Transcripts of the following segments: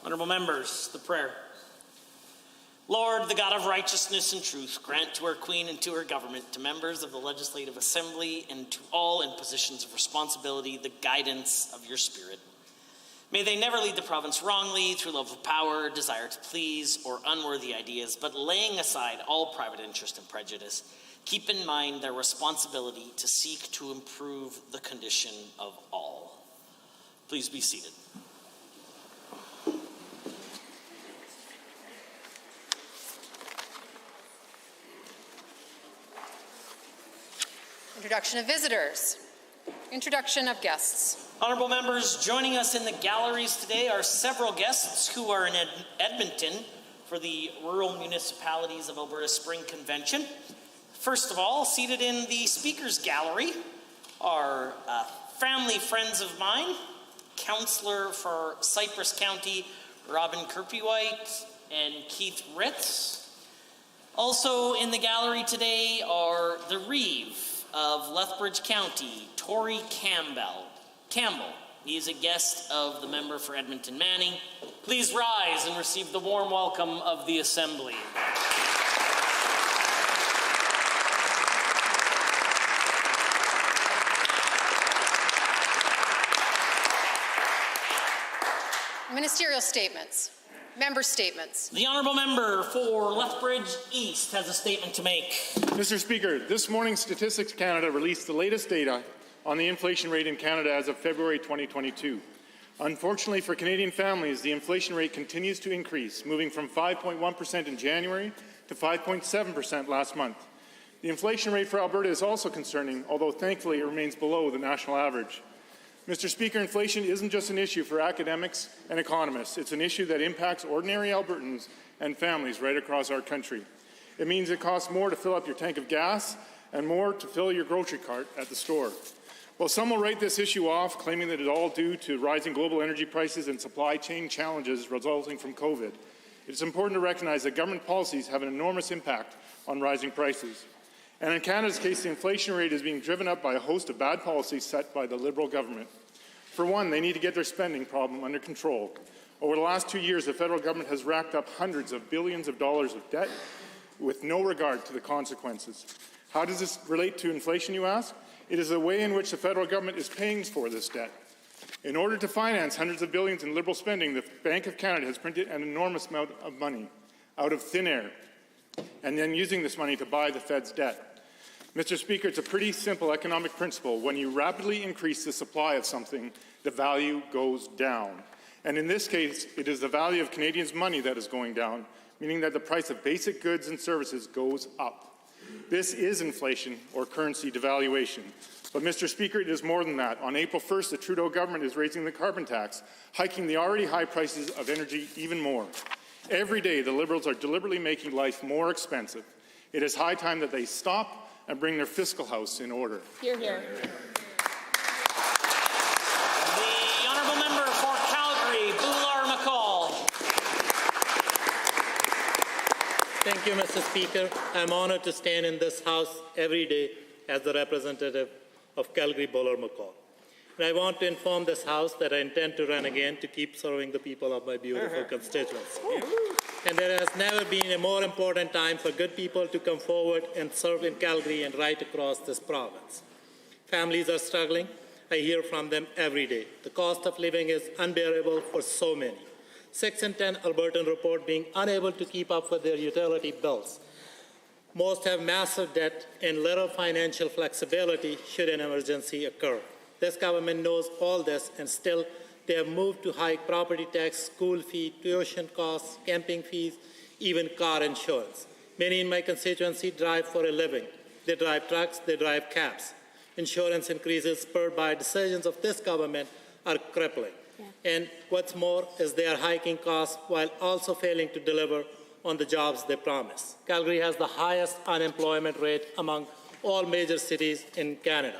Honourable members, the prayer. Lord, the God of righteousness and truth, grant to our Queen and to her government, to members of the Legislative Assembly, and to all in positions of responsibility, the guidance of your Spirit. May they never lead the province wrongly through love of power, desire to please, or unworthy ideas, but laying aside all private interest and prejudice, keep in mind their responsibility to seek to improve the condition of all. Please be seated. Introduction of visitors. Introduction of guests. Honourable members, joining us in the galleries today are several guests who are in Edmonton for the Rural Municipalities of Alberta Spring Convention. First of all, seated in the Speaker's Gallery are family friends of mine, Councillor for Cypress County, Robin Kirpywhite and Keith Ritz. Also in the gallery today are the Reeve of Lethbridge County, Tori Campbell. He is a guest of the member for Edmonton Manning. Please rise and receive the warm welcome of the Assembly. Ministerial statements. Member statements. The Honourable Member for Lethbridge East has a statement to make. Mr. Speaker, this morning Statistics Canada released the latest data on the inflation rate in Canada as of February 2022. Unfortunately for Canadian families, the inflation rate continues to increase, moving from 5.1% in January to 5.7% last month. The inflation rate for Alberta is also concerning, although thankfully it remains below the national average. Mr. Speaker, inflation isn't just an issue for academics and economists. It's an issue that impacts ordinary Albertans and families right across our country. It means it costs more to fill up your tank of gas and more to fill your grocery cart at the store. While some will write this issue off, claiming that it's all due to rising global energy prices and supply chain challenges resulting from COVID, it's important to recognize that government policies have an enormous impact on rising prices. And in Canada's case, the inflation rate is being driven up by a host of bad policies set by the Liberal government. For one, they need to get their spending problem under control. Over the last 2 years, the federal government has racked up hundreds of billions of dollars of debt with no regard to the consequences. How does this relate to inflation, you ask? It is the way in which the federal government is paying for this debt. In order to finance hundreds of billions in Liberal spending, the Bank of Canada has printed an enormous amount of money out of thin air, and then using this money to buy the Fed's debt. Mr. Speaker, it's a pretty simple economic principle. When you rapidly increase the supply of something, the value goes down. And in this case, it is the value of Canadians' money that is going down, meaning that the price of basic goods and services goes up. This is inflation or currency devaluation. But, Mr. Speaker, it is more than that. On April 1st, the Trudeau government is raising the carbon tax, hiking the already high prices of energy even more. Every day, the Liberals are deliberately making life more expensive. It is high time that they stop and bring their fiscal house in order. Hear, hear. The Honourable Member for Calgary, Boular-McCall. Thank you, Mr. Speaker. I'm honored to stand in this House every day as the representative of Calgary, Boular-McCall. And I want to inform this House that I intend to run again to keep serving the people of my beautiful constituency. And there has never been a more important time for good people to come forward and serve in Calgary and right across this province. Families are struggling. I hear from them every day. The cost of living is unbearable for so many. 6 in 10 Albertan report being unable to keep up with their utility bills. Most have massive debt and little financial flexibility should an emergency occur. This government knows all this, and still they have moved to hike property tax, school fee, tuition costs, camping fees, even car insurance. Many in my constituency drive for a living. They drive trucks, they drive cabs. Insurance increases spurred by decisions of this government are crippling. And what's more is they are hiking costs while also failing to deliver on the jobs they promise. Calgary has the highest unemployment rate among all major cities in Canada.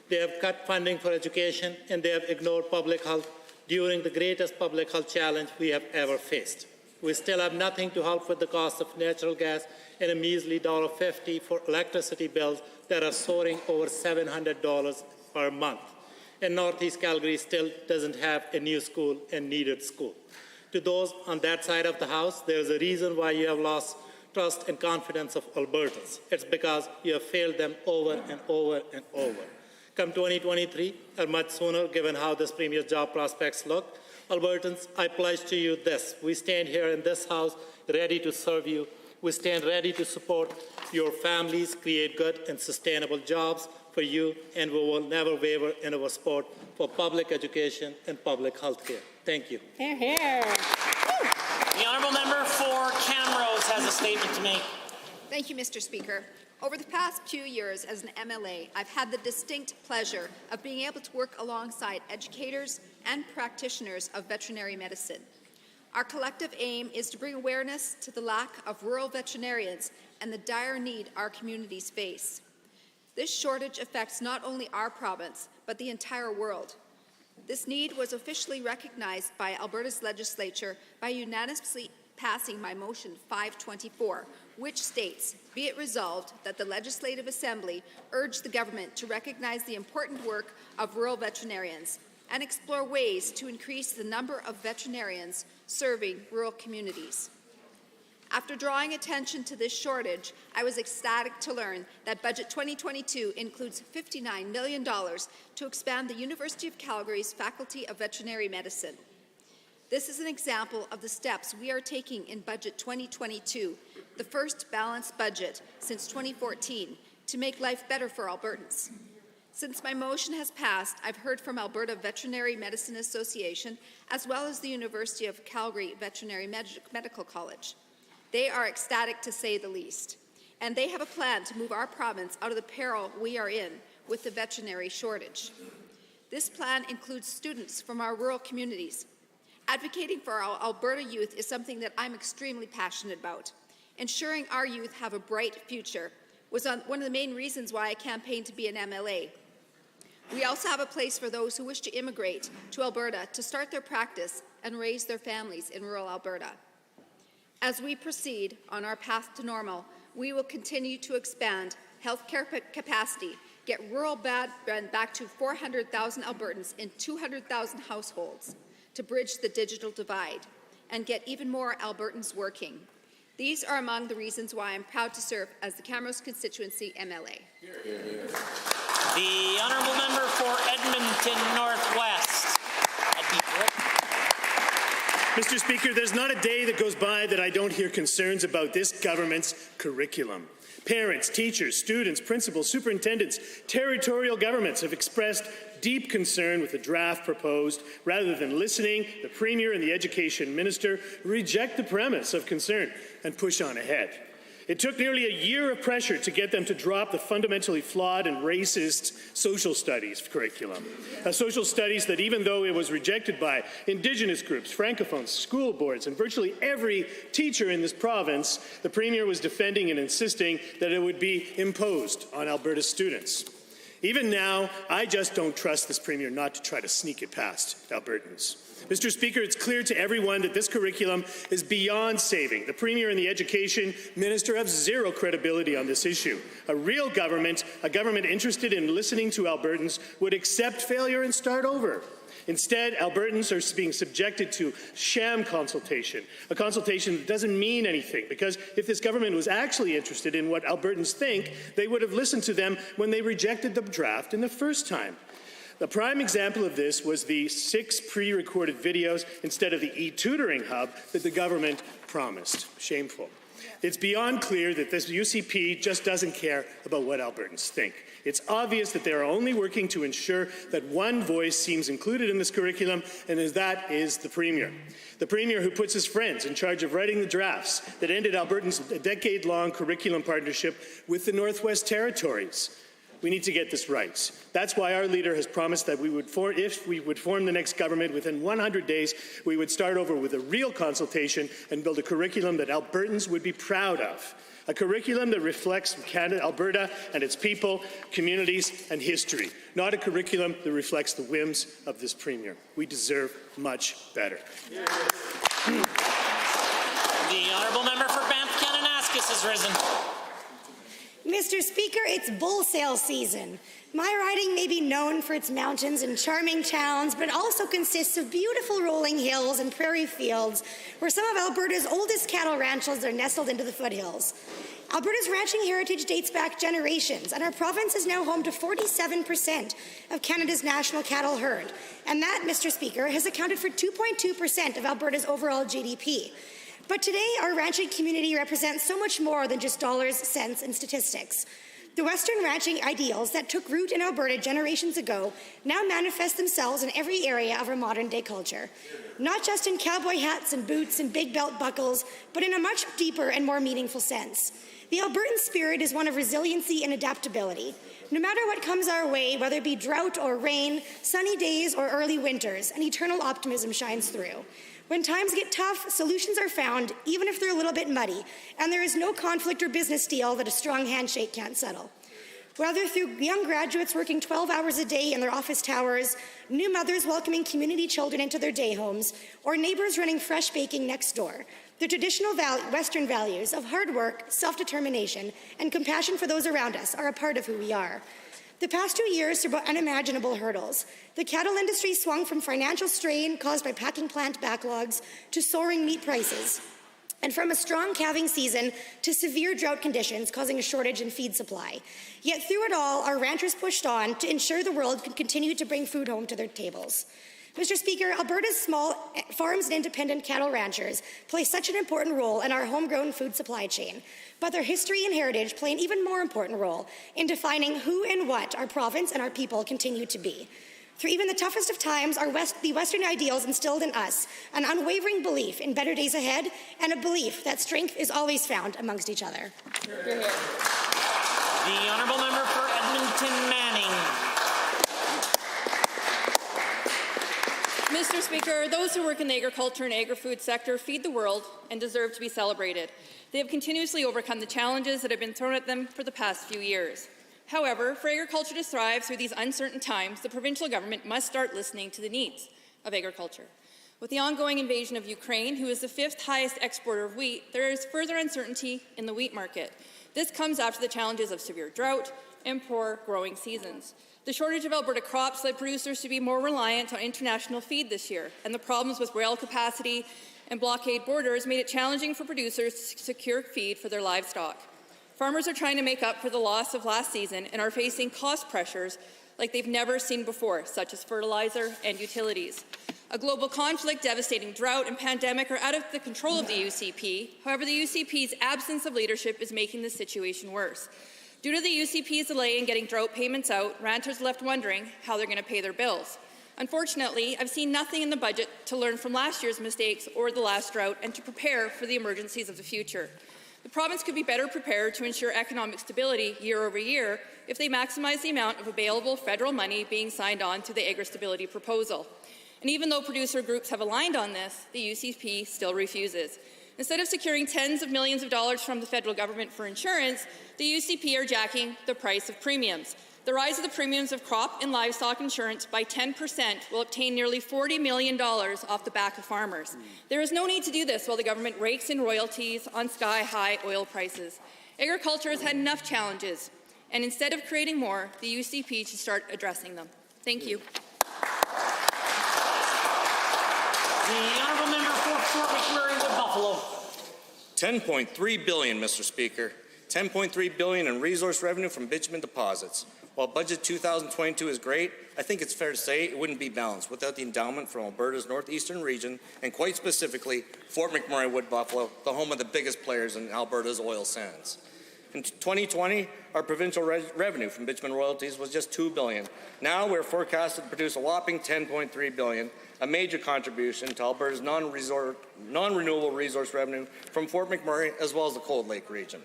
They have cut funding for education, and they have ignored public health during the greatest public health challenge we have ever faced. We still have nothing to help with the cost of natural gas and a measly $1.50 for electricity bills that are soaring over $700 per month. And Northeast Calgary still doesn't have a new school and needed school. To those on that side of the House, there's a reason why you have lost trust and confidence of Albertans. It's because you have failed them over and over and over. Come 2023, or much sooner, given how this Premier's job prospects look, Albertans, I pledge to you this. We stand here in this House ready to serve you. We stand ready to support your families, create good and sustainable jobs for you, and we will never waver in our support for public education and public health care. Thank you. Hear, hear. The honourable member for Camrose has a statement to make. Thank you, Mr. Speaker. Over the past few years as an MLA, I've had the distinct pleasure of being able to work alongside educators and practitioners of veterinary medicine. Our collective aim is to bring awareness to the lack of rural veterinarians and the dire need our communities face. This shortage affects not only our province, but the entire world. This need was officially recognized by Alberta's legislature by unanimously passing my motion 524, which states, be it resolved that the Legislative Assembly urge the government to recognize the important work of rural veterinarians and explore ways to increase the number of veterinarians serving rural communities. After drawing attention to this shortage, I was ecstatic to learn that Budget 2022 includes $59 million to expand the University of Calgary's Faculty of Veterinary Medicine. This is an example of the steps we are taking in Budget 2022, the first balanced budget since 2014, to make life better for Albertans. Since my motion has passed, I've heard from Alberta Veterinary Medicine Association as well as the University of Calgary Veterinary Medical College. They are ecstatic to say the least, and they have a plan to move our province out of the peril we are in with the veterinary shortage. This plan includes students from our rural communities. Advocating for our Alberta youth is something that I'm extremely passionate about. Ensuring our youth have a bright future was one of the main reasons why I campaigned to be an MLA. We also have a place for those who wish to immigrate to Alberta to start their practice and raise their families in rural Alberta. As we proceed on our path to normal, we will continue to expand healthcare capacity, get rural broadband back to 400,000 Albertans in 200,000 households to bridge the digital divide, and get even more Albertans working. These are among the reasons why I'm proud to serve as the Camrose constituency MLA. The honourable member for Edmonton Northwest. Mr. Speaker, there's not a day that goes by that I don't hear concerns about this government's curriculum. Parents, teachers, students, principals, superintendents, territorial governments have expressed deep concern with the draft proposed. Rather than listening, the Premier and the Education Minister reject the premise of concern and push on ahead. It took nearly a year of pressure to get them to drop the fundamentally flawed and racist social studies curriculum. Social studies that, even though it was rejected by Indigenous groups, Francophones, school boards, and virtually every teacher in this province, the Premier was defending and insisting that it would be imposed on Alberta students. Even now, I just don't trust this Premier not to try to sneak it past Albertans. Mr. Speaker, it's clear to everyone that this curriculum is beyond saving. The Premier and the Education Minister have zero credibility on this issue. A real government, a government interested in listening to Albertans, would accept failure and start over. Instead, Albertans are being subjected to sham consultation, a consultation that doesn't mean anything, because if this government was actually interested in what Albertans think, they would have listened to them when they rejected the draft in the first time. The prime example of this was the 6 pre-recorded videos instead of the e-tutoring hub that the government promised. Shameful. It's beyond clear that this UCP just doesn't care about what Albertans think. It's obvious that they are only working to ensure that one voice seems included in this curriculum, and that is the Premier. The Premier who puts his friends in charge of writing the drafts that ended Albertans' decade-long curriculum partnership with the Northwest Territories. We need to get this right. That's why our leader has promised that if we would form the next government within 100 days, we would start over with a real consultation and build a curriculum that Albertans would be proud of. A curriculum that reflects Canada, Alberta and its people, communities and history. Not a curriculum that reflects the whims of this Premier. We deserve much better. The honourable member for Banff Kananaskis has risen. Mr. Speaker, it's bull sale season. My riding may be known for its mountains and charming towns, but it also consists of beautiful rolling hills and prairie fields where some of Alberta's oldest cattle ranches are nestled into the foothills. Alberta's ranching heritage dates back generations, and our province is now home to 47% of Canada's national cattle herd. And that, Mr. Speaker, has accounted for 2.2% of Alberta's overall GDP. But today, our ranching community represents so much more than just dollars, cents, and statistics. The Western ranching ideals that took root in Alberta generations ago now manifest themselves in every area of our modern-day culture. Not just in cowboy hats and boots and big belt buckles, but in a much deeper and more meaningful sense. The Albertan spirit is one of resiliency and adaptability. No matter what comes our way, whether it be drought or rain, sunny days or early winters, an eternal optimism shines through. When times get tough, solutions are found, even if they're a little bit muddy, and there is no conflict or business deal that a strong handshake can't settle. Whether through young graduates working 12 hours a day in their office towers, new mothers welcoming community children into their day homes, or neighbors running fresh baking next door, the traditional Western values of hard work, self-determination, and compassion for those around us are a part of who we are. The past 2 years brought unimaginable hurdles. The cattle industry swung from financial strain caused by packing plant backlogs to soaring meat prices, and from a strong calving season to severe drought conditions causing a shortage in feed supply. Yet through it all, our ranchers pushed on to ensure the world could continue to bring food home to their tables. Mr. Speaker, Alberta's small farms and independent cattle ranchers play such an important role in our homegrown food supply chain, but their history and heritage play an even more important role in defining who and what our province and our people continue to be. Through even the toughest of times, the Western ideals instilled in us an unwavering belief in better days ahead and a belief that strength is always found amongst each other. The honourable member for Edmonton Manning. Mr. Speaker, those who work in the agriculture and agri-food sector feed the world and deserve to be celebrated. They have continuously overcome the challenges that have been thrown at them for the past few years. However, for agriculture to thrive through these uncertain times, the provincial government must start listening to the needs of agriculture. With the ongoing invasion of Ukraine, who is the 5th highest exporter of wheat, there is further uncertainty in the wheat market. This comes after the challenges of severe drought and poor growing seasons. The shortage of Alberta crops led producers to be more reliant on international feed this year, and the problems with rail capacity and blockade borders made it challenging for producers to secure feed for their livestock. Farmers are trying to make up for the loss of last season and are facing cost pressures like they've never seen before, such as fertilizer and utilities. A global conflict, devastating drought, and pandemic are out of the control of the UCP. However, the UCP's absence of leadership is making the situation worse. Due to the UCP's delay in getting drought payments out, ranchers are left wondering how they're going to pay their bills. Unfortunately, I've seen nothing in the budget to learn from last year's mistakes or the last drought and to prepare for the emergencies of the future. The province could be better prepared to ensure economic stability year over year if they maximize the amount of available federal money being signed on through the Agri-Stability Proposal. And even though producer groups have aligned on this, the UCP still refuses. Instead of securing tens of millions of dollars from the federal government for insurance, the UCP are jacking the price of premiums. The rise of the premiums of crop and livestock insurance by 10% will obtain nearly $40 million off the back of farmers. There is no need to do this while the government rakes in royalties on sky-high oil prices. Agriculture has had enough challenges, and instead of creating more, the UCP should start addressing them. Thank you. The honourable member for Fort McMurray with Buffalo. $10.3 billion, Mr. Speaker. $10.3 billion in resource revenue from bitumen deposits. While Budget 2022 is great, I think it's fair to say it wouldn't be balanced without the endowment from Alberta's northeastern region, and quite specifically, Fort McMurray with Buffalo, the home of the biggest players in Alberta's oil sands. In 2020, our provincial revenue from bitumen royalties was just $2 billion. Now we're forecasted to produce a whopping $10.3 billion, a major contribution to Alberta's non-renewable resource revenue from Fort McMurray as well as the Cold Lake region.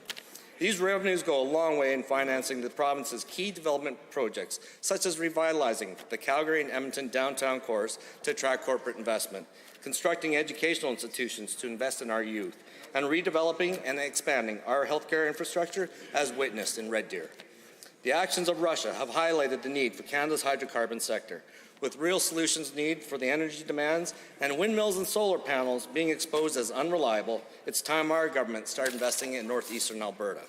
These revenues go a long way in financing the province's key development projects, such as revitalizing the Calgary and Edmonton downtown cores to attract corporate investment, constructing educational institutions to invest in our youth, and redeveloping and expanding our healthcare infrastructure as witnessed in Red Deer. The actions of Russia have highlighted the need for Canada's hydrocarbon sector, with real solutions needed for the energy demands and windmills and solar panels being exposed as unreliable. It's time our government start investing in northeastern Alberta.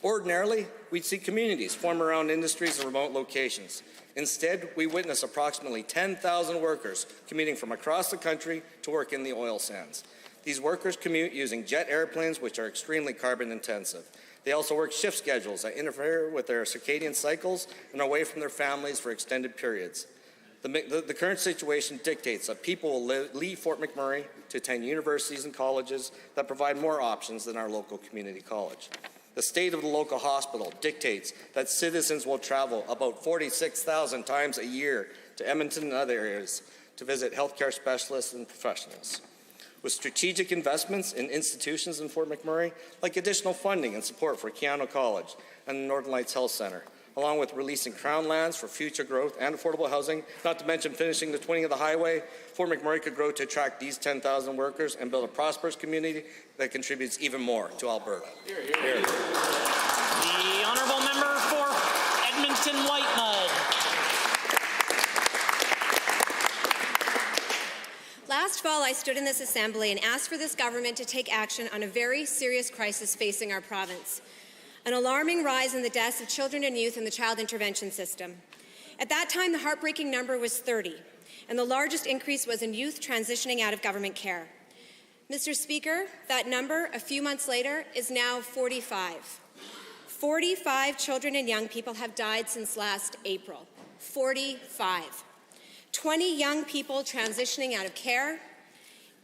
Ordinarily, we'd see communities form around industries in remote locations. Instead, we witness approximately 10,000 workers commuting from across the country to work in the oil sands. These workers commute using jet airplanes, which are extremely carbon intensive. They also work shift schedules that interfere with their circadian cycles and are away from their families for extended periods. The current situation dictates that people will leave Fort McMurray to attend universities and colleges that provide more options than our local community college. The state of the local hospital dictates that citizens will travel about 46,000 times a year to Edmonton and other areas to visit healthcare specialists and professionals. With strategic investments in institutions in Fort McMurray, like additional funding and support for Keano College and the Northern Lights Health Center, along with releasing Crown lands for future growth and affordable housing, not to mention finishing the twinning of the highway, Fort McMurray could grow to attract these 10,000 workers and build a prosperous community that contributes even more to Alberta. Here, here. Here. The honourable member for Edmonton Whitemud. Last fall, I stood in this assembly and asked for this government to take action on a very serious crisis facing our province: an alarming rise in the deaths of children and youth in the child intervention system. At that time, the heartbreaking number was 30, and the largest increase was in youth transitioning out of government care. Mr. Speaker, that number, a few months later, is now 45. 45 children and young people have died since last April. 45. 20 young people transitioning out of care,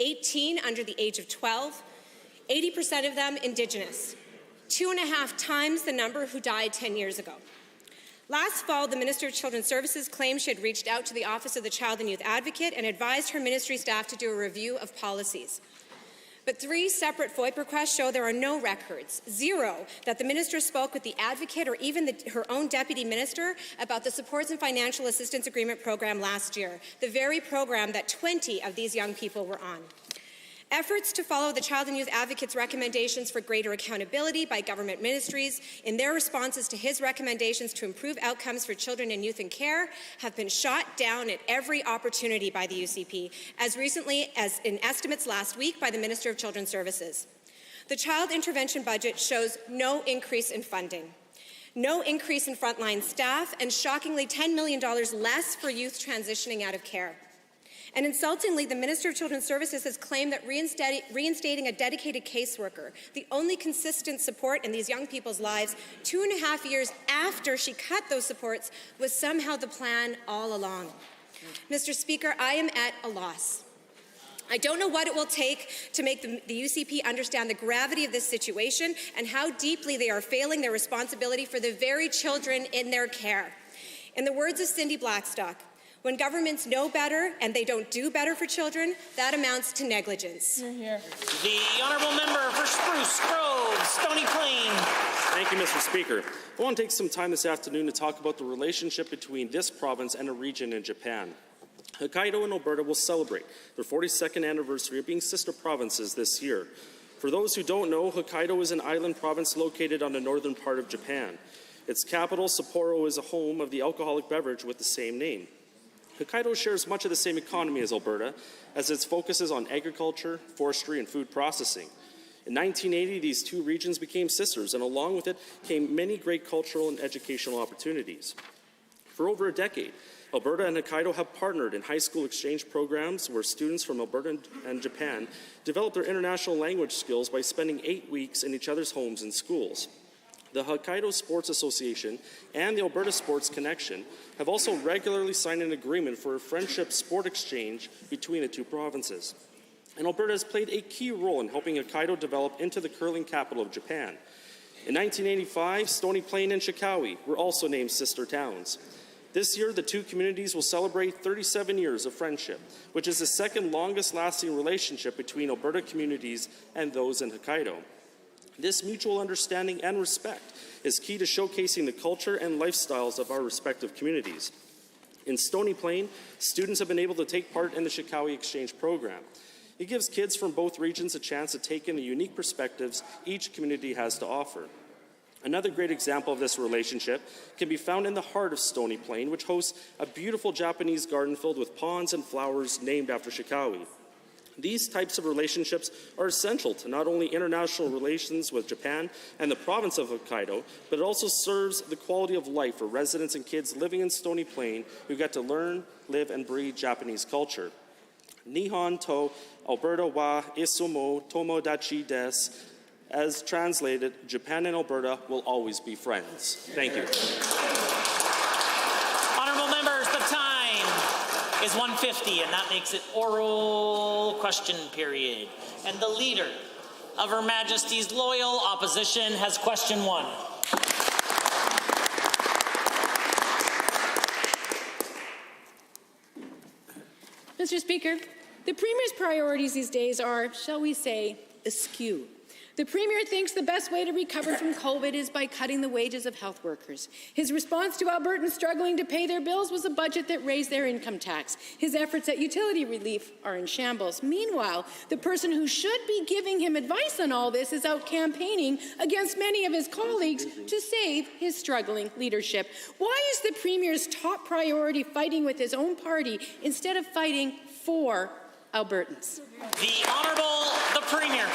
18 under the age of 12, 80% of them Indigenous. 2.5 times the number who died 10 years ago. Last fall, the Minister of Children's Services claimed she had reached out to the Office of the Child and Youth Advocate and advised her ministry staff to do a review of policies. But 3 separate FOIP requests show there are no records, 0, that the minister spoke with the advocate or even her own deputy minister about the Supports and Financial Assistance Agreement program last year, the very program that 20 of these young people were on. Efforts to follow the Child and Youth Advocate's recommendations for greater accountability by government ministries in their responses to his recommendations to improve outcomes for children and youth in care have been shot down at every opportunity by the UCP, as recently as in estimates last week by the Minister of Children's Services. The child intervention budget shows no increase in funding, no increase in frontline staff, and shockingly $10 million less for youth transitioning out of care. And insultingly, the Minister of Children's Services has claimed that reinstating a dedicated caseworker, the only consistent support in these young people's lives, 2.5 years after she cut those supports, was somehow the plan all along. Mr. Speaker, I am at a loss. I don't know what it will take to make the UCP understand the gravity of this situation and how deeply they are failing their responsibility for the very children in their care. In the words of Cindy Blackstock, when governments know better and they don't do better for children, that amounts to negligence. Here, here. The honourable member for Spruce Grove, Stony Plain. Thank you, Mr. Speaker. I want to take some time this afternoon to talk about the relationship between this province and a region in Japan. Hokkaido and Alberta will celebrate their 42nd anniversary of being sister provinces this year. For those who don't know, Hokkaido is an island province located on the northern part of Japan. Its capital, Sapporo, is a home of the alcoholic beverage with the same name. Hokkaido shares much of the same economy as Alberta, as its focuses on agriculture, forestry, and food processing. In 1980, these two regions became sisters, and along with it came many great cultural and educational opportunities. For over a decade, Alberta and Hokkaido have partnered in high school exchange programs where students from Alberta and Japan develop their international language skills by spending 8 weeks in each other's homes and schools. The Hokkaido Sports Association and the Alberta Sports Connection have also regularly signed an agreement for a friendship sport exchange between the two provinces. And Alberta has played a key role in helping Hokkaido develop into the curling capital of Japan. In 1985, Stony Plain and Shikowie were also named sister towns. This year, the two communities will celebrate 37 years of friendship, which is the second longest lasting relationship between Alberta communities and those in Hokkaido. This mutual understanding and respect is key to showcasing the culture and lifestyles of our respective communities. In Stony Plain, students have been able to take part in the Shikowie Exchange program. It gives kids from both regions a chance to take in the unique perspectives each community has to offer. Another great example of this relationship can be found in the heart of Stony Plain, which hosts a beautiful Japanese garden filled with ponds and flowers named after Shikowie. These types of relationships are essential to not only international relations with Japan and the province of Hokkaido, but it also serves the quality of life for residents and kids living in Stony Plain who get to learn, live, and breathe Japanese culture. Nihon to Alberta wa isumo tomodachi desu. As translated, Japan and Alberta will always be friends. Thank you. Honourable members, the time is 1:50, and that makes it oral question period. And the leader of Her Majesty's loyal opposition has question 1. Mr. Speaker, the Premier's priorities these days are, shall we say, askew. The Premier thinks the best way to recover from COVID is by cutting the wages of health workers. His response to Albertans struggling to pay their bills was a budget that raised their income tax. His efforts at utility relief are in shambles. Meanwhile, the person who should be giving him advice on all this is out campaigning against many of his colleagues to save his struggling leadership. Why is the Premier's top priority fighting with his own party instead of fighting for Albertans? The Honourable the Premier.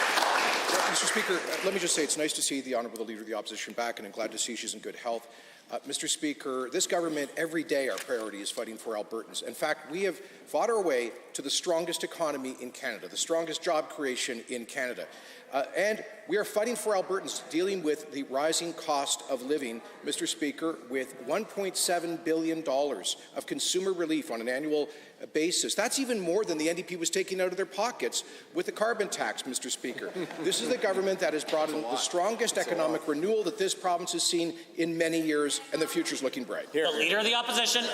Mr. Speaker, let me just say it's nice to see the Honourable Leader of the Opposition back, and I'm glad to see she's in good health. Mr. Speaker, this government, every day our priority is fighting for Albertans. In fact, we have fought our way to the strongest economy in Canada, the strongest job creation in Canada. And we are fighting for Albertans, dealing with the rising cost of living, Mr. Speaker, with $1.7 billion of consumer relief on an annual basis. That's even more than the NDP was taking out of their pockets with the carbon tax, Mr. Speaker. This is the government that has brought in the strongest economic renewal that this province has seen in many years, and the future's looking bright. The Leader of the Opposition.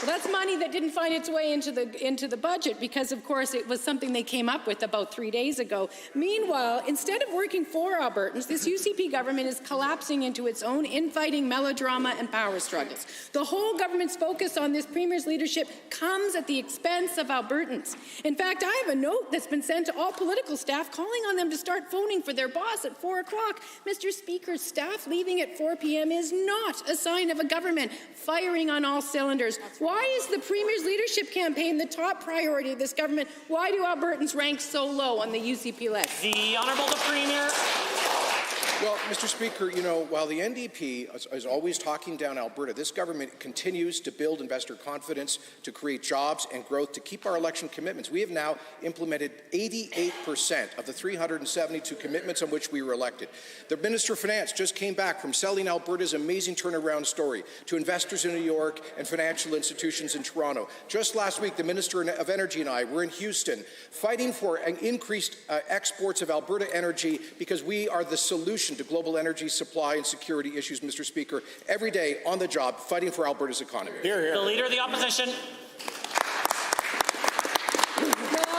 Well, that's money that didn't find its way into the budget because, of course, it was something they came up with about 3 days ago. Meanwhile, instead of working for Albertans, this UCP government is collapsing into its own infighting, melodrama, and power struggles. The whole government's focus on this Premier's leadership comes at the expense of Albertans. In fact, I have a note that's been sent to all political staff calling on them to start phoning for their boss at 4 o'clock. Mr. Speaker, staff leaving at 4 p.m. is not a sign of a government firing on all cylinders. Why is the Premier's leadership campaign the top priority of this government? Why do Albertans rank so low on the UCP list? The Honourable the Premier. Well, Mr. Speaker, you know, while the NDP is always talking down Alberta, this government continues to build investor confidence, to create jobs and growth, to keep our election commitments. We have now implemented 88% of the 372 commitments on which we were elected. The Minister of Finance just came back from selling Alberta's amazing turnaround story to investors in New York and financial institutions in Toronto. Just last week, the Minister of Energy and I were in Houston fighting for an increased exports of Alberta energy because we are the solution to global energy supply and security issues, Mr. Speaker, every day on the job fighting for Alberta's economy. Hear, hear. The Leader of the Opposition.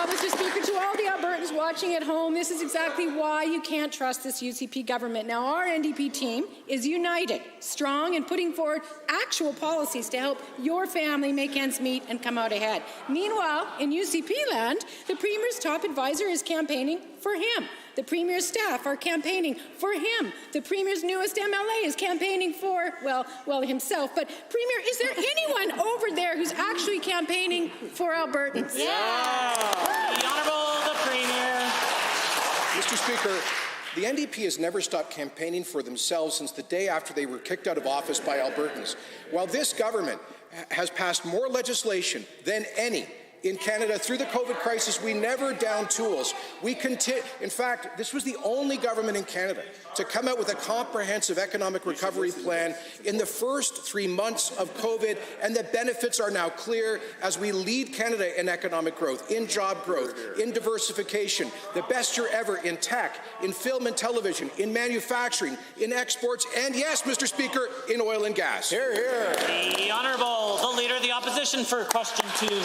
Mr. Speaker, to all the Albertans watching at home, this is exactly why you can't trust this UCP government. Now, our NDP team is united, strong, and putting forward actual policies to help your family make ends meet and come out ahead. Meanwhile, in UCP land, the Premier's top advisor is campaigning for him. The Premier's staff are campaigning for him. The Premier's newest MLA is campaigning for, well, himself. But, Premier, is there anyone over there who's actually campaigning for Albertans? Yeah. The Honourable the Premier. Mr. Speaker, the NDP has never stopped campaigning for themselves since the day after they were kicked out of office by Albertans. While this government has passed more legislation than any in Canada through the COVID crisis, we never downed tools. In fact, this was the only government in Canada to come out with a comprehensive economic recovery plan in the first 3 months of COVID, and the benefits are now clear as we lead Canada in economic growth, in job growth, in diversification, the best year ever in tech, in film and television, in manufacturing, in exports, and yes, Mr. Speaker, in oil and gas. Hear, hear. The Honourable the Leader of the Opposition for question 2.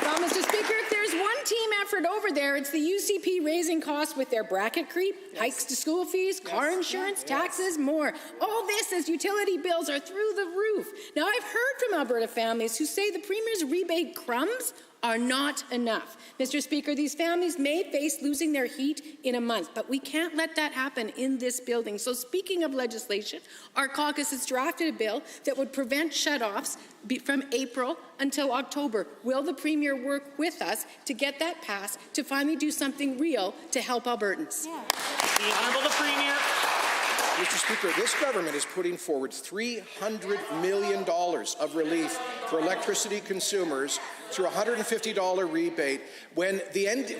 Well, Mr. Speaker, if there's one team effort over there, it's the UCP raising costs with their bracket creep, hikes to school fees, car insurance, taxes, more. All this as utility bills are through the roof. Now, I've heard from Alberta families who say the Premier's rebate crumbs are not enough. Mr. Speaker, these families may face losing their heat in a month, but we can't let that happen in this building. So speaking of legislation, our caucus has drafted a bill that would prevent shutoffs from April until October. Will the Premier work with us to get that passed, to finally do something real to help Albertans? The Honourable the Premier. Mr. Speaker, this government is putting forward $300 million of relief for electricity consumers through a $150 rebate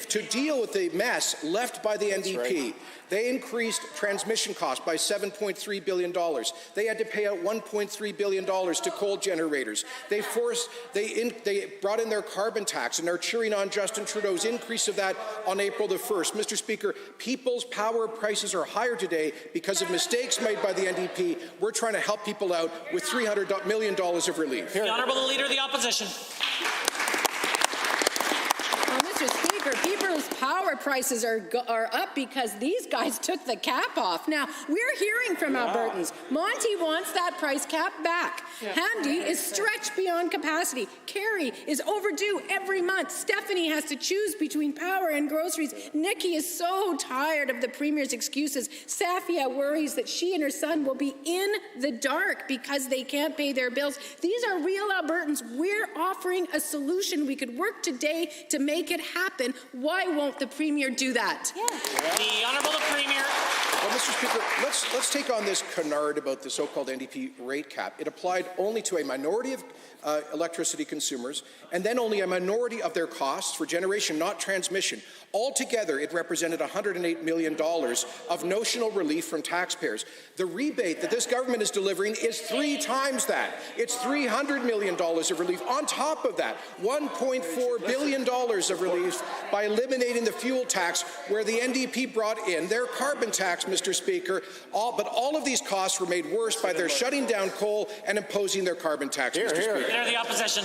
to deal with the mess left by the NDP. Right. They increased transmission costs by $7.3 billion. They had to pay out $1.3 billion to coal generators. They brought in their carbon tax and are cheering on Justin Trudeau's increase of that on April the 1st. Mr. Speaker, people's power prices are higher today because of mistakes made by the NDP. We're trying to help people out with $300 million of relief. The Honourable Leader of the Opposition. Mr. Speaker, people's power prices are up because these guys took the cap off. Now, we're hearing from Albertans. Monty wants that price cap back. Hamdi is stretched beyond capacity. Carrie is overdue every month. Stephanie has to choose between power and groceries. Nikki is so tired of the Premier's excuses. Safia worries that she and her son will be in the dark because they can't pay their bills. These are real Albertans. We're offering a solution. We could work today to make it happen. Why won't the Premier do that? The Honourable the Premier. Well, Mr. Speaker, let's take on this canard about the so-called NDP rate cap. It applied only to a minority of electricity consumers, and then only a minority of their costs for generation, not transmission. Altogether, it represented $108 million of notional relief from taxpayers. The rebate that this government is delivering is 3 times that. It's $300 million of relief. On top of that, $1.4 billion of relief by eliminating the fuel tax, where the NDP brought in their carbon tax, Mr. Speaker. But all of these costs were made worse by their shutting down coal and imposing their carbon tax, Mr. Speaker. Leader of the Opposition.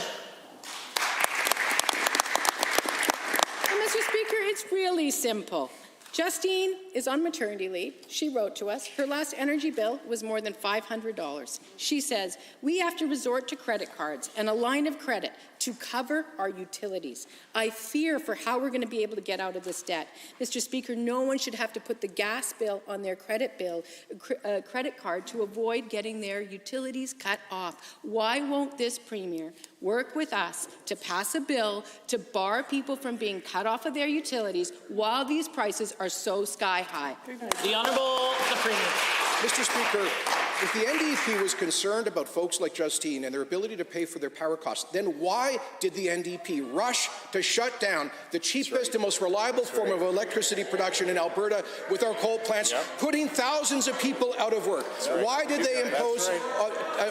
Mr. Speaker, it's really simple. Justine is on maternity leave. She wrote to us. Her last energy bill was more than $500. She says, we have to resort to credit cards and a line of credit to cover our utilities. I fear for how we're going to be able to get out of this debt. Mr. Speaker, no one should have to put the gas bill on their credit card to avoid getting their utilities cut off. Why won't this Premier work with us to pass a bill to bar people from being cut off of their utilities while these prices are so sky high? The Honourable the Premier. Mr. Speaker, if the NDP was concerned about folks like Justine and their ability to pay for their power costs, then why did the NDP rush to shut down the cheapest and most reliable form of electricity production in Alberta with our coal plants, putting thousands of people out of work? Why did they impose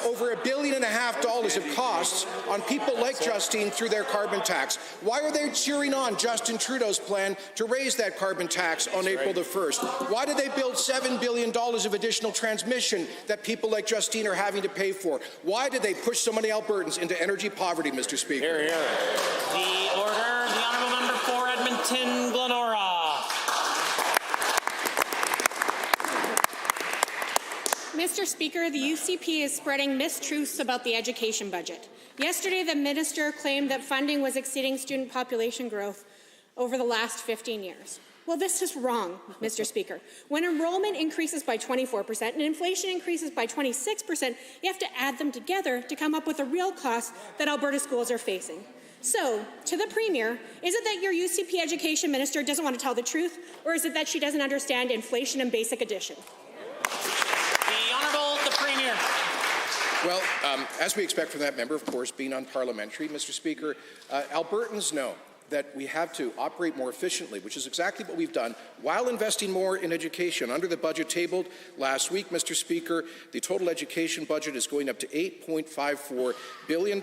over $1.5 billion of costs on people like Justine through their carbon tax? Why are they cheering on Justin Trudeau's plan to raise that carbon tax on April the 1st? Why did they build $7 billion of additional transmission that people like Justine are having to pay for? Why did they push so many Albertans into energy poverty, Mr. Speaker? The order, the Honourable Member for Edmonton, Glenora. Mr. Speaker, the UCP is spreading mistruths about the education budget. Yesterday, the minister claimed that funding was exceeding student population growth over the last 15 years. Well, this is wrong, Mr. Speaker. When enrollment increases by 24% and inflation increases by 26%, you have to add them together to come up with the real costs that Alberta schools are facing. So, to the Premier, is it that your UCP education minister doesn't want to tell the truth, or is it that she doesn't understand inflation and basic addition? The Honourable the Premier. Well, as we expect from that member, of course, being unparliamentary, Mr. Speaker, Albertans know that we have to operate more efficiently, which is exactly what we've done, while investing more in education. Under the budget tabled last week, Mr. Speaker, the total education budget is going up to $8.54 billion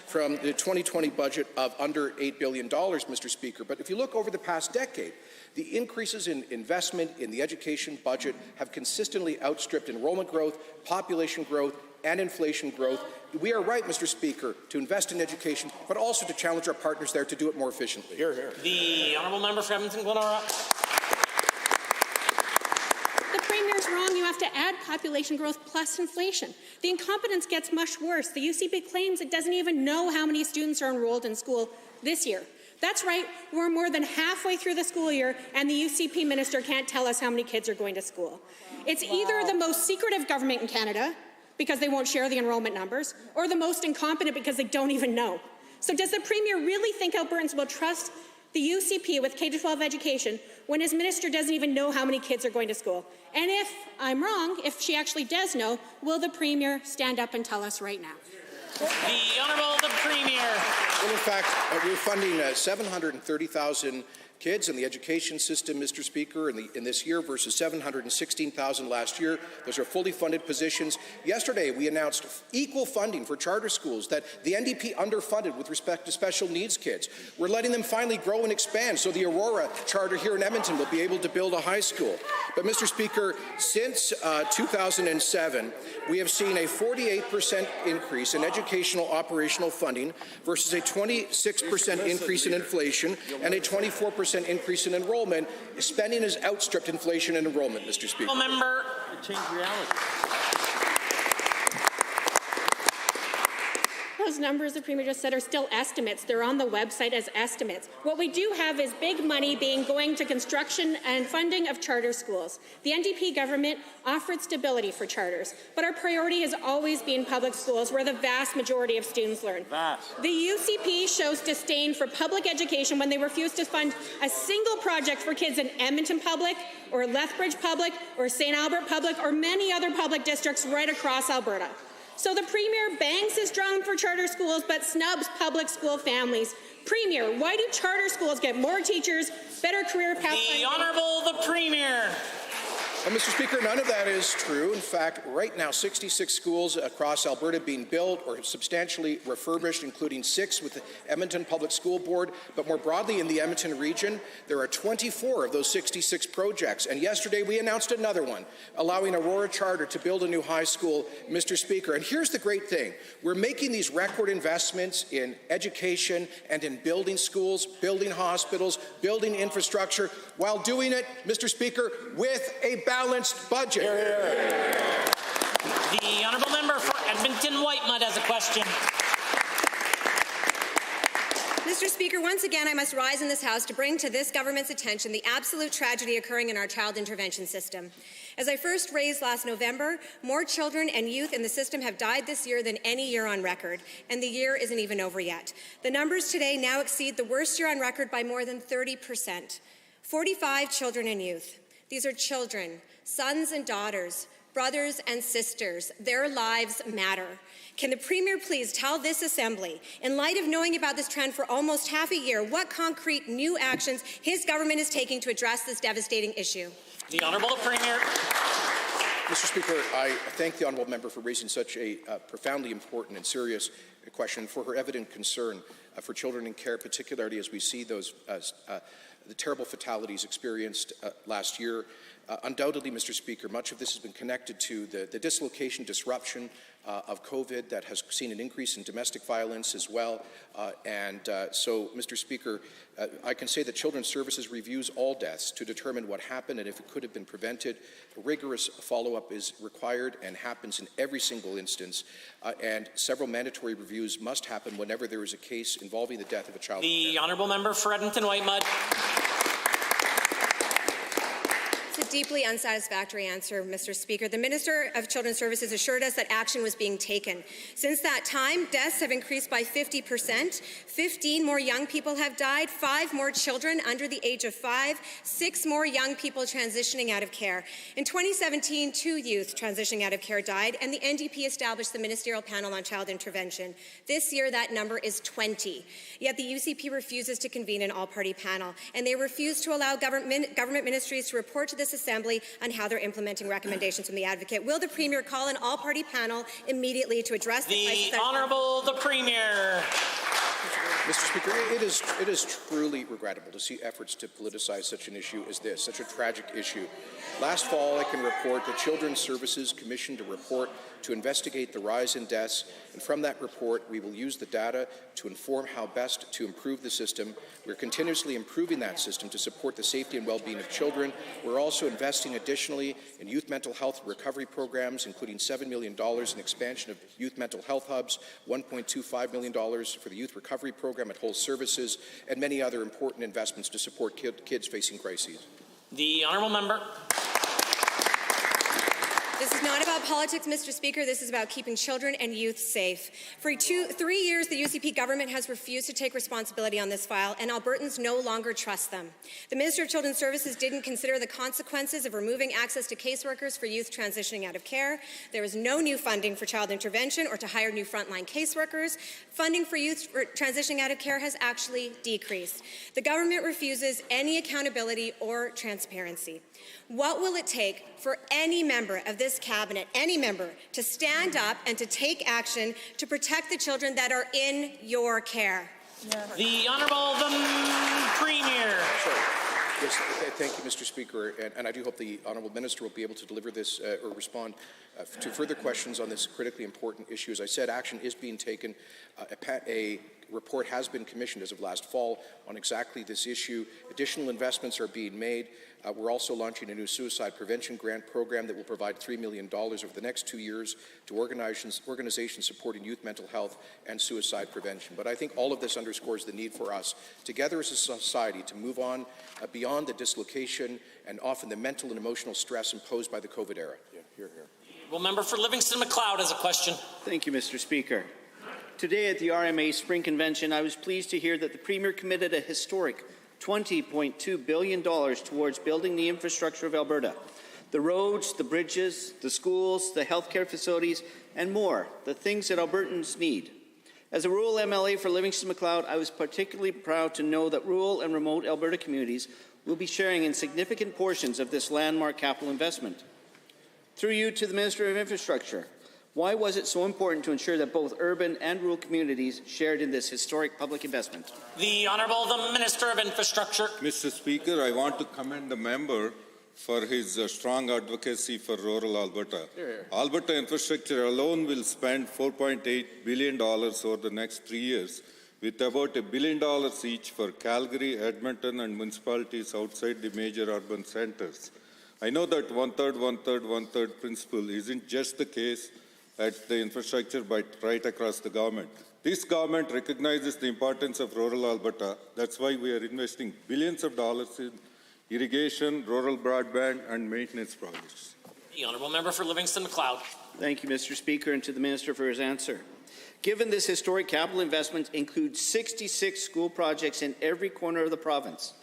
from the 2020 budget of under $8 billion, Mr. Speaker. But if you look over the past decade, the increases in investment in the education budget have consistently outstripped enrollment growth, population growth, and inflation growth. We are right, Mr. Speaker, to invest in education, but also to challenge our partners there to do it more efficiently. The Honourable Member for Edmonton, Glenora. The Premier's wrong. You have to add population growth plus inflation. The incompetence gets much worse. The UCP claims it doesn't even know how many students are enrolled in school this year. That's right, we're more than halfway through the school year and the UCP minister can't tell us how many kids are going to school. It's either the most secretive government in Canada, because they won't share the enrollment numbers, or the most incompetent because they don't even know. So does the Premier really think Albertans will trust the UCP with K-12 education when his minister doesn't even know how many kids are going to school? And if I'm wrong, if she actually does know, will the Premier stand up and tell us right now? The Honourable the Premier. Well, in fact, we're funding 730,000 kids in the education system, Mr. Speaker, in this year versus 716,000 last year. Those are fully funded positions. Yesterday, we announced equal funding for charter schools that the NDP underfunded with respect to special needs kids. We're letting them finally grow and expand so the Aurora charter here in Edmonton will be able to build a high school. But, Mr. Speaker, since 2007, we have seen a 48% increase in educational operational funding versus a 26% increase in inflation and a 24% increase in enrollment. Spending has outstripped inflation and enrollment, Mr. Speaker. Member. Change reality. Those numbers the Premier just said are still estimates. They're on the website as estimates. What we do have is big money going to construction and funding of charter schools. The NDP government offered stability for charters, but our priority has always been public schools where the vast majority of students learn. The UCP shows disdain for public education when they refuse to fund a single project for kids in Edmonton Public or Lethbridge Public or St. Albert Public or many other public districts right across Alberta. So the Premier bangs his drum for charter schools but snubs public school families. Premier, why do charter schools get more teachers, better career paths? The Honourable the Premier. Well, Mr. Speaker, none of that is true. In fact, right now, 66 schools across Alberta being built or substantially refurbished, including 6 with the Edmonton Public School Board. But more broadly in the Edmonton region, there are 24 of those 66 projects. And yesterday we announced another one, allowing Aurora Charter to build a new high school, Mr. Speaker. And here's the great thing. We're making these record investments in education and in building schools, building hospitals, building infrastructure, while doing it, Mr. Speaker, with a balanced budget. The Honourable Member for Edmonton Whitemud has a question. Mr. Speaker, once again, I must rise in this House to bring to this government's attention the absolute tragedy occurring in our child intervention system. As I first raised last November, more children and youth in the system have died this year than any year on record, and the year isn't even over yet. The numbers today now exceed the worst year on record by more than 30%. 45 children and youth. These are children, sons and daughters, brothers and sisters. Their lives matter. Can the Premier please tell this Assembly, in light of knowing about this trend for almost half a year, what concrete new actions his government is taking to address this devastating issue? The Honourable Premier. Mr. Speaker, I thank the honourable member for raising such a profoundly important and serious question, for her evident concern for children in care, particularly as we see those the terrible fatalities experienced last year. Undoubtedly, Mr. Speaker, much of this has been connected to the dislocation, disruption of COVID that has seen an increase in domestic violence as well. So, Mr. Speaker, I can say that Children's Services reviews all deaths to determine what happened and if it could have been prevented. A rigorous follow-up is required and happens in every single instance, and several mandatory reviews must happen whenever there is a case involving the death of a child. The Honourable Member for Edmonton Whitemud. It's a deeply unsatisfactory answer, Mr. Speaker. The Minister of Children's Services assured us that action was being taken. Since that time, deaths have increased by 50%. 15 more young people have died, 5 more children under the age of 5, 6 more young people transitioning out of care. In 2017, 2 youth transitioning out of care died, and the NDP established the Ministerial Panel on Child Intervention. This year, that number is 20. Yet the UCP refuses to convene an all-party panel, and they refuse to allow government ministries to report to this Assembly on how they're implementing recommendations from the Advocate. Will the Premier call an all-party panel immediately to address the crisis? The Honourable the Premier. Mr. Speaker, it is truly regrettable to see efforts to politicize such an issue as this, such a tragic issue. Last fall, I can report that Children's Services commissioned a report to investigate the rise in deaths, and from that report, we will use the data to inform how best to improve the system. We're continuously improving that system to support the safety and well-being of children. We're also investing additionally in youth mental health recovery programs, including $7 million in expansion of youth mental health hubs, $1.25 million for the youth recovery recovery program, at whole services, and many other important investments to support kids facing crises. The honourable member. This is not about politics, Mr. Speaker. This is about keeping children and youth safe. For 3 years, the UCP government has refused to take responsibility on this file, and Albertans no longer trust them. The Minister of Children's Services didn't consider the consequences of removing access to caseworkers for youth transitioning out of care. There is no new funding for child intervention or to hire new frontline caseworkers. Funding for youth transitioning out of care has actually decreased. The government refuses any accountability or transparency. What will it take for any member of this cabinet, any member, to stand up and to take action to protect the children that are in your care? The Honourable Premier. Yes, thank you, Mr. Speaker, and I do hope the Honourable Minister will be able to deliver this or respond to further questions on this critically important issue. As I said, action is being taken. A report has been commissioned as of last fall on exactly this issue. Additional investments are being made. We're also launching a new suicide prevention grant program that will provide $3 million over the next 2 years to organizations supporting youth mental health and suicide prevention. But I think all of this underscores the need for us, together as a society, to move on beyond the dislocation and often the mental and emotional stress imposed by the COVID era. Yeah, here. Well, member for Livingston McLeod has a question. Thank you, Mr. Speaker. Today at the RMA Spring Convention, I was pleased to hear that the Premier committed a historic $20.2 billion towards building the infrastructure of Alberta. The roads, the bridges, the schools, the healthcare facilities, and more, the things that Albertans need. As a rural MLA for Livingston McLeod, I was particularly proud to know that rural and remote Alberta communities will be sharing in significant portions of this landmark capital investment. Through you to the Minister of Infrastructure, why was it so important to ensure that both urban and rural communities shared in this historic public investment? The Honourable Minister of Infrastructure. Mr. Speaker, I want to commend the member for his strong advocacy for rural Alberta. Alberta infrastructure alone will spend $4.8 billion over the next 3 years, with about $1 billion each for Calgary, Edmonton, and municipalities outside the major urban centres. I know that one-third principle isn't just the case at the infrastructure, but right across the government. This government recognizes the importance of rural Alberta. That's why we are investing billions of dollars in irrigation, rural broadband, and maintenance projects. The Honourable Member for Livingston McLeod. Thank you, Mr. Speaker, and to the Minister for his answer. Given this historic capital investment includes 66 school projects in every corner of the province,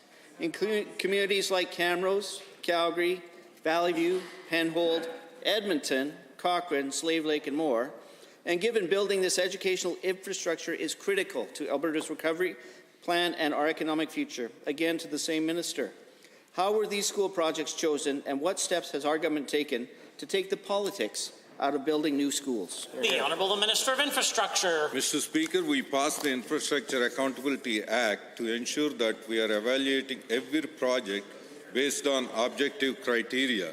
including communities like Camrose, Calgary, Valley View, Penhold, Edmonton, Cochrane, Slave Lake, and more, and given building this educational infrastructure is critical to Alberta's recovery plan and our economic future, again to the same minister, how were these school projects chosen, and what steps has our government taken to take the politics out of building new schools? The Honourable Minister of Infrastructure. Mr. Speaker, we passed the Infrastructure Accountability Act to ensure that we are evaluating every project based on objective criteria.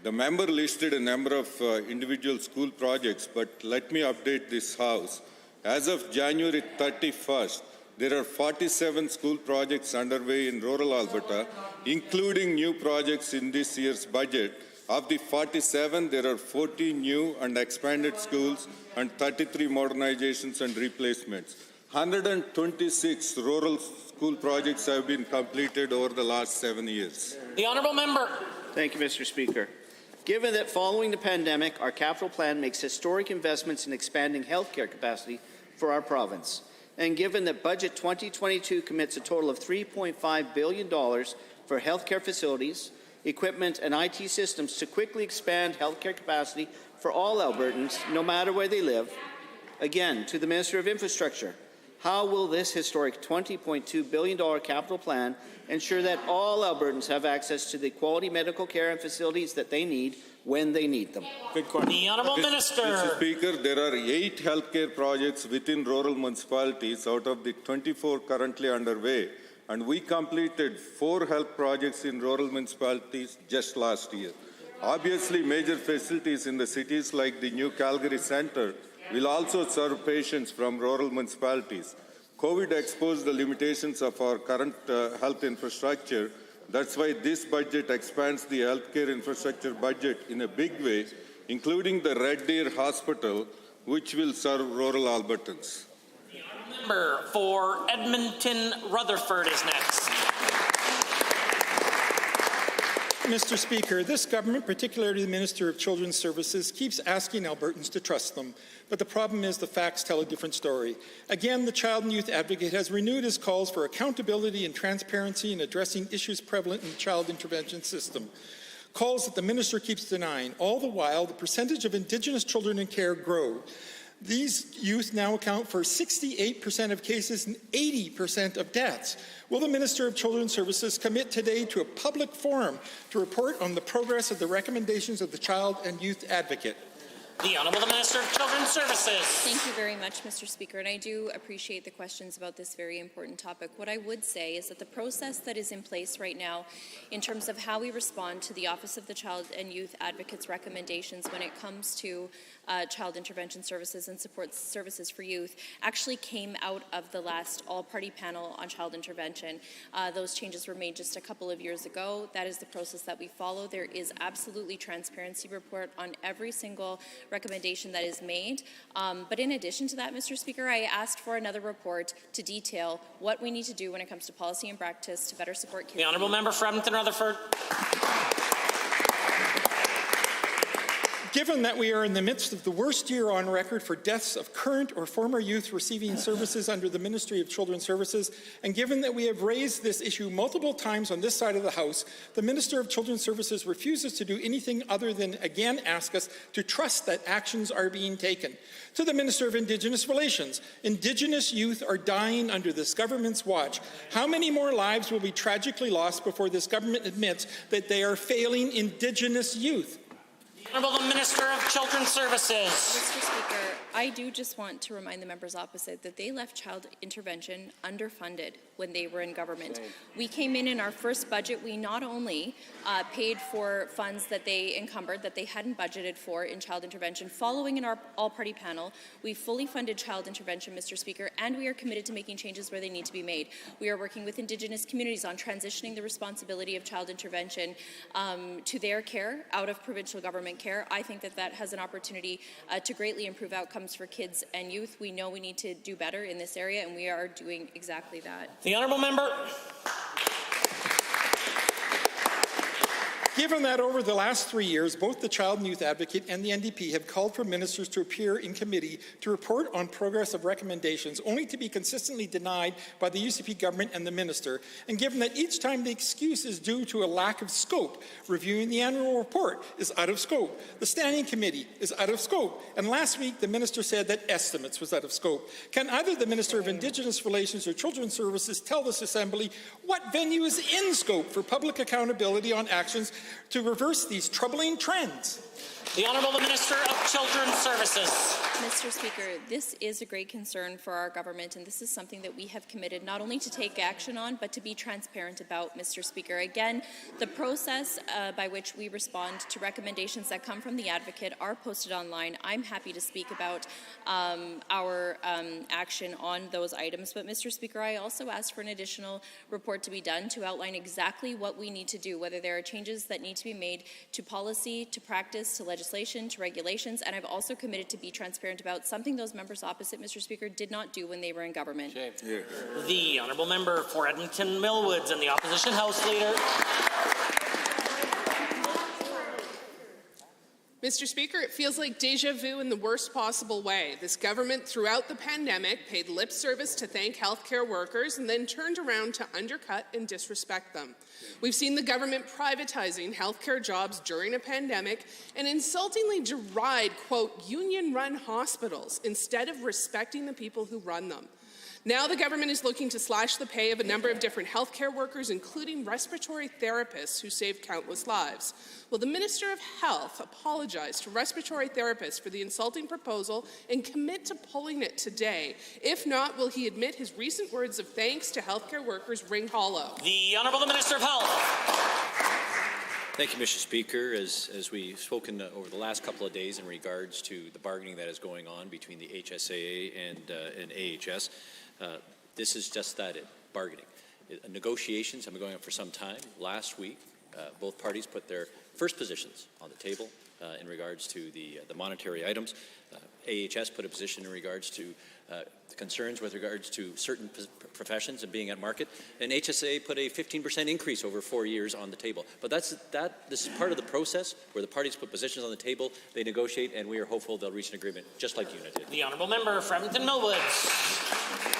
The member listed a number of individual school projects, but let me update this House. As of January 31st, there are 47 school projects underway in rural Alberta, including new projects in this year's budget. Of the 47, there are 14 new and expanded schools and 33 modernizations and replacements. 126 rural school projects have been completed over the last 7 years. The Honourable Member. Thank you, Mr. Speaker. Given that following the pandemic, our capital plan makes historic investments in expanding healthcare capacity for our province, and given that Budget 2022 commits a total of $3.5 billion for healthcare facilities, equipment, and IT systems to quickly expand healthcare capacity for all Albertans, no matter where they live, again, to the Minister of Infrastructure, how will this historic $20.2 billion capital plan ensure that all Albertans have access to the quality medical care and facilities that they need when they need them? Good question. The Honourable Minister. Mr. Speaker, there are 8 healthcare projects within rural municipalities out of the 24 currently underway, and we completed 4 health projects in rural municipalities just last year. Obviously, major facilities in the cities like the new Calgary Centre will also serve patients from rural municipalities. COVID exposed the limitations of our current health infrastructure. That's why this budget expands the healthcare infrastructure budget in a big way, including the Red Deer Hospital, which will serve rural Albertans. member for Edmonton Rutherford is next. Mr. Speaker, this government, particularly the Minister of Children's Services, keeps asking Albertans to trust them. But the problem is the facts tell a different story. Again, the Child and Youth Advocate has renewed his calls for accountability and transparency in addressing issues prevalent in the child intervention system. Calls that the Minister keeps denying. All the while, the percentage of Indigenous children in care grow. These youth now account for 68% of cases and 80% of deaths. Will the Minister of Children's Services commit today to a public forum to report on the progress of the recommendations of the Child and Youth Advocate? The Honourable Minister of Children's Services. Thank you very much, Mr. Speaker, and I do appreciate the questions about this very important topic. What I would say is that the process that is in place right now in terms of how we respond to the Office of the Child and Youth Advocate's recommendations when it comes to child intervention services and support services for youth actually came out of the last all-party panel on child intervention. Those changes were made just a couple of years ago. That is the process that we follow. There is absolutely transparency report on every single recommendation that is made. But in addition to that, Mr. Speaker, I asked for another report to detail what we need to do when it comes to policy and practice to better support kids. The Honourable Member for Edmonton Rutherford. Given that we are in the midst of the worst year on record for deaths of current or former youth receiving services under the Ministry of Children's Services, and given that we have raised this issue multiple times on this side of the House, the Minister of Children's Services refuses to do anything other than again ask us to trust that actions are being taken. To the Minister of Indigenous Relations, Indigenous youth are dying under this government's watch. How many more lives will be tragically lost before this government admits that they are failing Indigenous youth? Honourable Minister of Children's Services. Mr. Speaker, I do just want to remind the members opposite that they left child intervention underfunded when they were in government. We came in our first budget, we not only paid for funds that they encumbered, that they hadn't budgeted for in child intervention. Following in our all-party panel, we fully funded child intervention, Mr. Speaker, and we are committed to making changes where they need to be made. We are working with Indigenous communities on transitioning the responsibility of child intervention to their care, out of provincial government care. I think that that has an opportunity to greatly improve outcomes for kids and youth. We know we need to do better in this area, and we are doing exactly that. The Honourable Member. Given that over the last 3 years, both the Child and Youth Advocate and the NDP have called for ministers to appear in committee to report on progress of recommendations, only to be consistently denied by the UCP government and the minister, and given that each time the excuse is due to a lack of scope, reviewing the annual report is out of scope, the standing committee is out of scope, and last week the minister said that estimates was out of scope. Can either the Minister of Indigenous Relations or Children's Services tell this Assembly what venue is in scope for public accountability on actions to reverse these troubling trends? The Honourable Minister of Children's Services. Mr. Speaker, this is a great concern for our government, and this is something that we have committed not only to take action on, but to be transparent about, Mr. Speaker. Again, the process by which we respond to recommendations that come from the advocate are posted online. I'm happy to speak about our action on those items, but Mr. Speaker, I also asked for an additional report to be done to outline exactly what we need to do, whether there are changes that need to be made to policy, to practice, to legislation, to regulations, and I've also committed to be transparent about something those members opposite, Mr. Speaker, did not do when they were in government. Yeah. The Honourable Member for Edmonton Millwoods and the Opposition House Leader. Mr. Speaker, it feels like deja vu in the worst possible way. This government, throughout the pandemic, paid lip service to thank healthcare workers and then turned around to undercut and disrespect them. We've seen the government privatizing healthcare jobs during a pandemic and insultingly deride, quote, union-run hospitals instead of respecting the people who run them. Now the government is looking to slash the pay of a number of different healthcare workers, including respiratory therapists who saved countless lives. Will the Minister of Health apologize to respiratory therapists for the insulting proposal and commit to pulling it today? If not, will he admit his recent words of thanks to healthcare workers ring hollow? The Honourable Minister of Health. Thank you, Mr. Speaker. As we've spoken over the last couple of days in regards to the bargaining that is going on between the HSAA and AHS, this is just that, bargaining. Negotiations have been going on for some time. Last week, both parties put their first positions on the table in regards to the monetary items. AHS put a position in regards to concerns with regards to certain professions and being at market, and HSA put a 15% increase over 4 years on the table. But this is part of the process where the parties put positions on the table, they negotiate, and we are hopeful they'll reach an agreement, just like UNA did. The Honourable Member for Edmonton-Millwoods.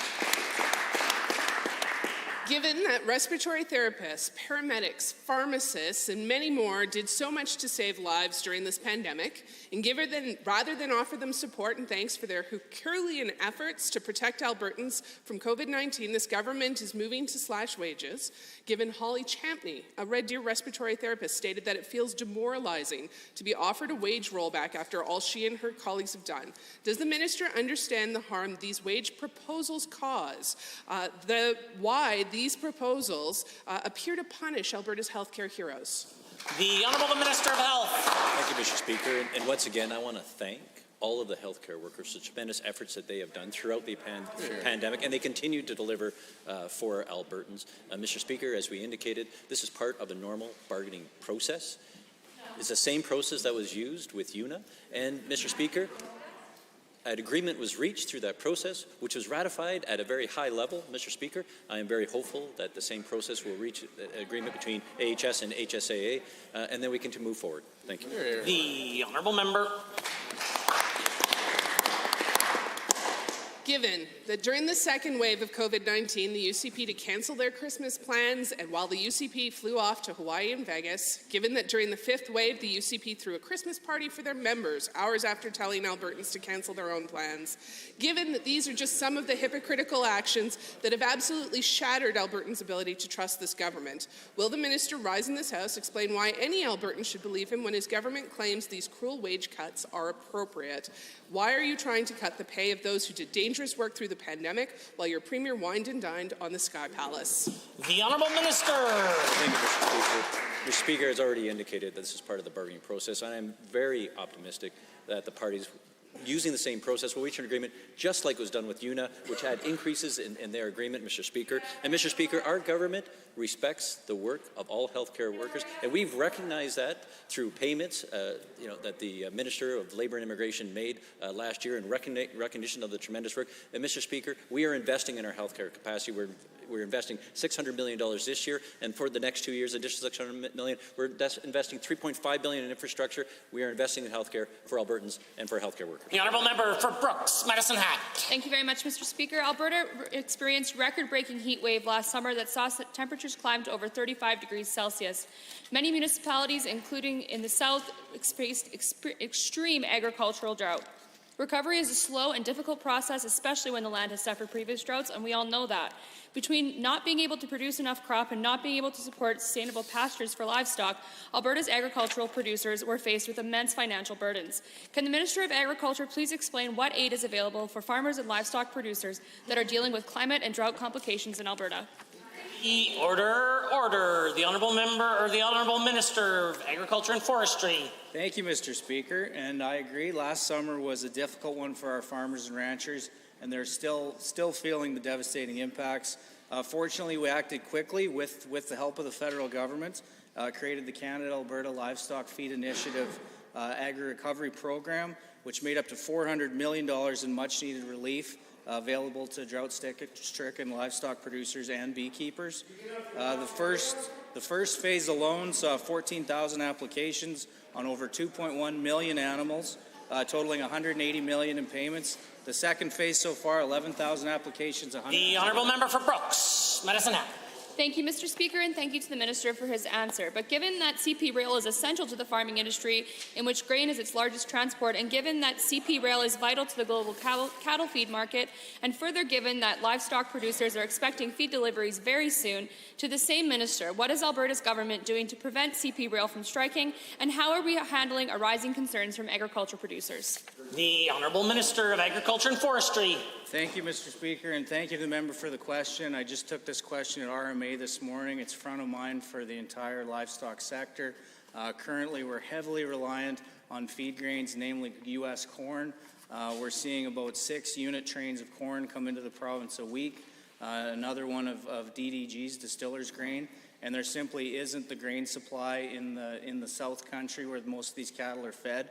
Given that respiratory therapists, paramedics, pharmacists, and many more did so much to save lives during this pandemic, and rather than offer them support and thanks for their Herculean efforts to protect Albertans from COVID-19, this government is moving to slash wages. Given Holly Champney, a Red Deer respiratory therapist, stated that it feels demoralizing to be offered a wage rollback after all she and her colleagues have done. Does the minister understand the harm these wage proposals cause? Why these proposals appear to punish Alberta's healthcare heroes? The Honourable Minister of Health. Thank you, Mr. Speaker. And once again, I want to thank all of the healthcare workers, the tremendous efforts that they have done throughout the pandemic, and they continue to deliver for Albertans. Mr. Speaker, as we indicated, this is part of a normal bargaining process. It's the same process that was used with UNA. And, Mr. Speaker, an agreement was reached through that process, which was ratified at a very high level, Mr. Speaker. I am very hopeful that the same process will reach an agreement between AHS and HSAA, and then we can move forward. Thank you. The Honourable Member. Given that during the second wave of COVID-19, the UCP to cancel their Christmas plans, and while the UCP flew off to Hawaii and Vegas, given that during the fifth wave, the UCP threw a Christmas party for their members hours after telling Albertans to cancel their own plans, given that these are just some of the hypocritical actions that have absolutely shattered Albertans' ability to trust this government, will the minister rise in this House explain why any Albertan should believe him when his government claims these cruel wage cuts are appropriate? Why are you trying to cut the pay of those who did dangerous work through the pandemic while your Premier wined and dined on the Sky Palace? The Honourable Minister. Thank you, Mr. Speaker. Mr. Speaker has already indicated that this is part of the bargaining process, and I'm very optimistic that the parties using the same process will reach an agreement just like was done with UNA, which had increases in their agreement, Mr. Speaker. And, Mr. Speaker, our government respects the work of all healthcare workers, and we've recognized that through payments that the Minister of Labour and Immigration made last year in recognition of the tremendous work. And, Mr. Speaker, we are investing in our healthcare capacity. We're investing $600 million this year, and for the next 2 years, additional $600 million. We're investing $3.5 billion in infrastructure. We are investing in healthcare for Albertans and for healthcare workers. The Honourable Member for Brooks, Medicine Hat. Thank you very much, Mr. Speaker. Alberta experienced record-breaking heat wave last summer that saw temperatures climb to over 35 degrees Celsius. Many municipalities, including in the south, experienced extreme agricultural drought. Recovery is a slow and difficult process, especially when the land has suffered previous droughts, and we all know that. Between not being able to produce enough crop and not being able to support sustainable pastures for livestock, Alberta's agricultural producers were faced with immense financial burdens. Can the Minister of Agriculture please explain what aid is available for farmers and livestock producers that are dealing with climate and drought complications in Alberta? Order. The Honourable Member, or the Honourable Minister of Agriculture and Forestry. Thank you, Mr. Speaker, and I agree. Last summer was a difficult one for our farmers and ranchers, and they're still feeling the devastating impacts. Fortunately, we acted quickly with the help of the federal government, created the Canada-Alberta Livestock Feed Initiative Agri-Recovery Program, which made up to $400 million in much-needed relief available to drought-stricken livestock producers and beekeepers. The first phase alone saw 14,000 applications on over 2.1 million animals, totaling $180 million in payments. The second phase so far, 11,000 applications. The Honourable Member for Brooks, Medicine Hat. Thank you, Mr. Speaker, and thank you to the Minister for his answer. But given that CP Rail is essential to the farming industry, in which grain is its largest transport, and given that CP Rail is vital to the global cattle feed market, and further given that livestock producers are expecting feed deliveries very soon, to the same Minister, what is Alberta's government doing to prevent CP Rail from striking, and how are we handling arising concerns from agriculture producers? The Honourable Minister of Agriculture and Forestry. Thank you, Mr. Speaker, and thank you to the member for the question. I just took this question at RMA this morning. It's front of mind for the entire livestock sector. Currently, we're heavily reliant on feed grains, namely U.S. corn. We're seeing about 6 unit trains of corn come into the province a week, another one of DDG's, distillers grain, and there simply isn't the grain supply in the South Country where most of these cattle are fed.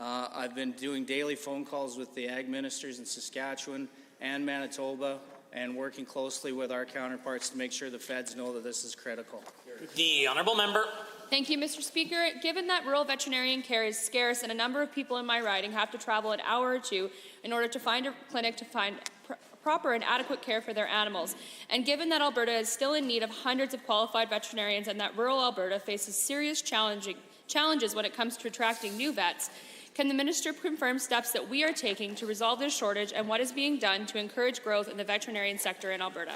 I've been doing daily phone calls with the ag ministers in Saskatchewan and Manitoba and working closely with our counterparts to make sure the feds know that this is critical. The honourable member. Thank you, Mr. Speaker. Given that rural veterinarian care is scarce and a number of people in my riding have to travel an hour or two in order to find a clinic to find proper and adequate care for their animals, and given that Alberta is still in need of hundreds of qualified veterinarians and that rural Alberta faces serious challenges when it comes to attracting new vets, can the minister confirm steps that we are taking to resolve this shortage and what is being done to encourage growth in the veterinarian sector in Alberta?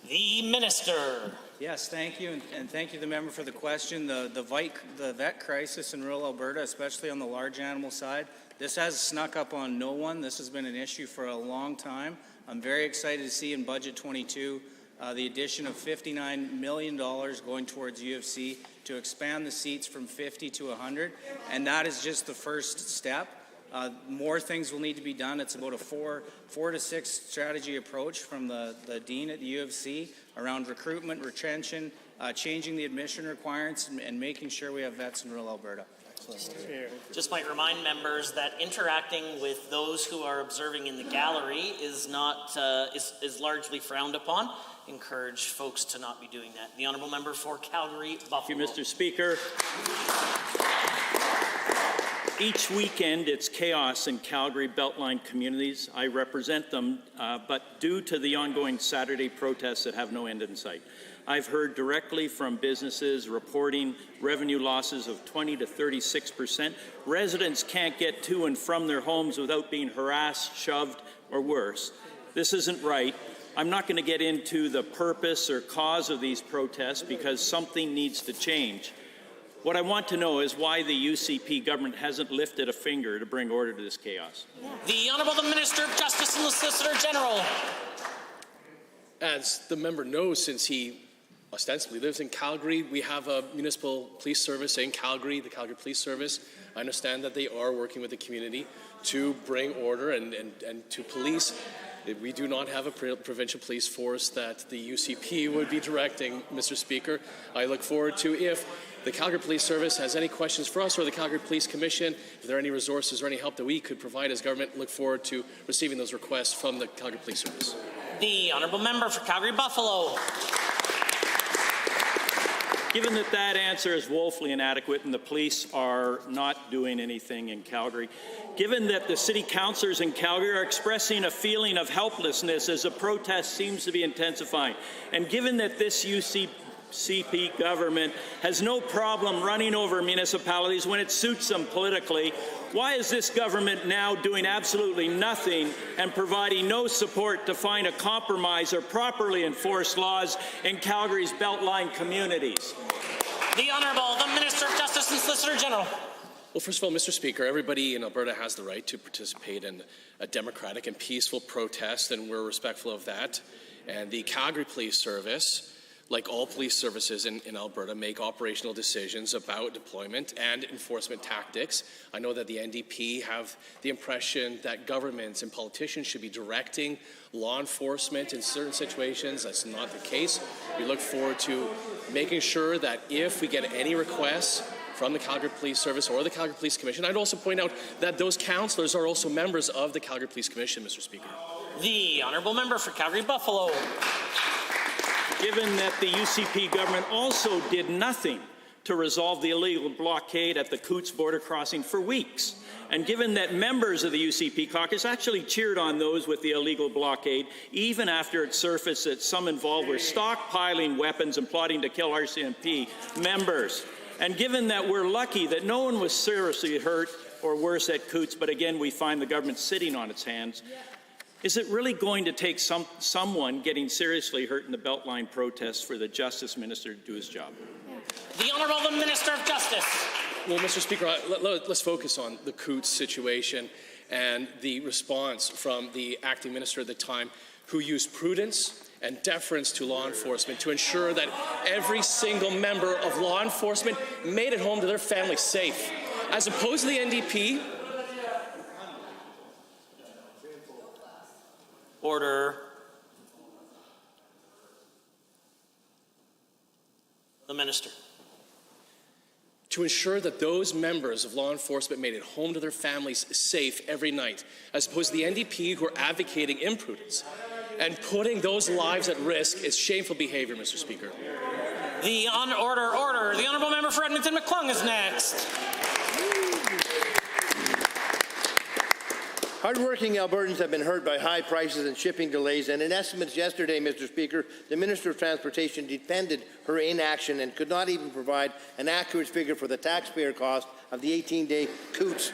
The minister. Yes, thank you, and thank you, the member, for the question. The vet crisis in rural Alberta, especially on the large animal side, this has snuck up on no one. This has been an issue for a long time. I'm very excited to see in Budget 22 the addition of $59 million going towards UFC to expand the seats from 50 to 100, and that is just the first step. More things will need to be done. It's about a four to six strategy approach from the dean at the U of C around recruitment, retention, changing the admission requirements, and making sure we have vets in rural Alberta. Just might remind members that interacting with those who are observing in the gallery is not is largely frowned upon. Encourage folks to not be doing that. The honourable member for Calgary Buffalo. Thank you, Mr. Speaker. Each weekend, it's chaos in Calgary Beltline communities. I represent them, but due to the ongoing Saturday protests that have no end in sight. I've heard directly from businesses reporting revenue losses of 20 to 36%. Residents can't get to and from their homes without being harassed, shoved, or worse. This isn't right. I'm not going to get into the purpose or cause of these protests because something needs to change. What I want to know is why the UCP government hasn't lifted a finger to bring order to this chaos. The Honourable Minister of Justice and the Solicitor General. As the member knows, since he ostensibly lives in Calgary, we have a municipal police service in Calgary, the Calgary Police Service. I understand that they are working with the community to bring order and to police. We do not have a provincial police force that the UCP would be directing, Mr. Speaker. I look forward to, if the Calgary Police Service has any questions for us or the Calgary Police Commission, if there are any resources or any help that we could provide as government, look forward to receiving those requests from the Calgary Police Service. The Honourable Member for Calgary Buffalo. Given that that answer is woefully inadequate and the police are not doing anything in Calgary, given that the city councillors in Calgary are expressing a feeling of helplessness as the protest seems to be intensifying, and given that this UCP government has no problem running over municipalities when it suits them politically, why is this government now doing absolutely nothing and providing no support to find a compromise or properly enforce laws in Calgary's Beltline communities? The Honourable, the Minister of Justice and Solicitor General. Well, first of all, Mr. Speaker, everybody in Alberta has the right to participate in a democratic and peaceful protest, and we're respectful of that. And the Calgary Police Service, like all police services in Alberta, make operational decisions about deployment and enforcement tactics. I know that the NDP have the impression that governments and politicians should be directing law enforcement in certain situations. That's not the case. We look forward to making sure that if we get any requests from the Calgary Police Service or the Calgary Police Commission, I'd also point out that those councillors are also members of the Calgary Police Commission, Mr. Speaker. The Honourable Member for Calgary Buffalo. Given that the UCP government also did nothing to resolve the illegal blockade at the Coots border crossing for weeks, and given that members of the UCP caucus actually cheered on those with the illegal blockade, even after it surfaced that some involved were stockpiling weapons and plotting to kill RCMP members, and given that we're lucky that no one was seriously hurt or worse at Coots, but again we find the government sitting on its hands, is it really going to take someone getting seriously hurt in the Beltline protests for the Justice Minister to do his job? The Honourable the Minister of Justice. Well, Mr. Speaker, let's focus on the Coots situation and the response from the acting minister at the time, who used prudence and deference to law enforcement to ensure that every single member of law enforcement made it home to their family safe. As opposed to the NDP, Order. The Minister. to ensure that those members of law enforcement made it home to their families safe every night, as opposed to the NDP who are advocating imprudence and putting those lives at risk is shameful behavior, Mr. Speaker. The order. The Honourable Member for Edmonton McClung is next. Hardworking Albertans have been hurt by high prices and shipping delays, and in estimates yesterday, Mr. Speaker, the Minister of Transportation defended her inaction and could not even provide an accurate figure for the taxpayer cost of the 18-day Coutts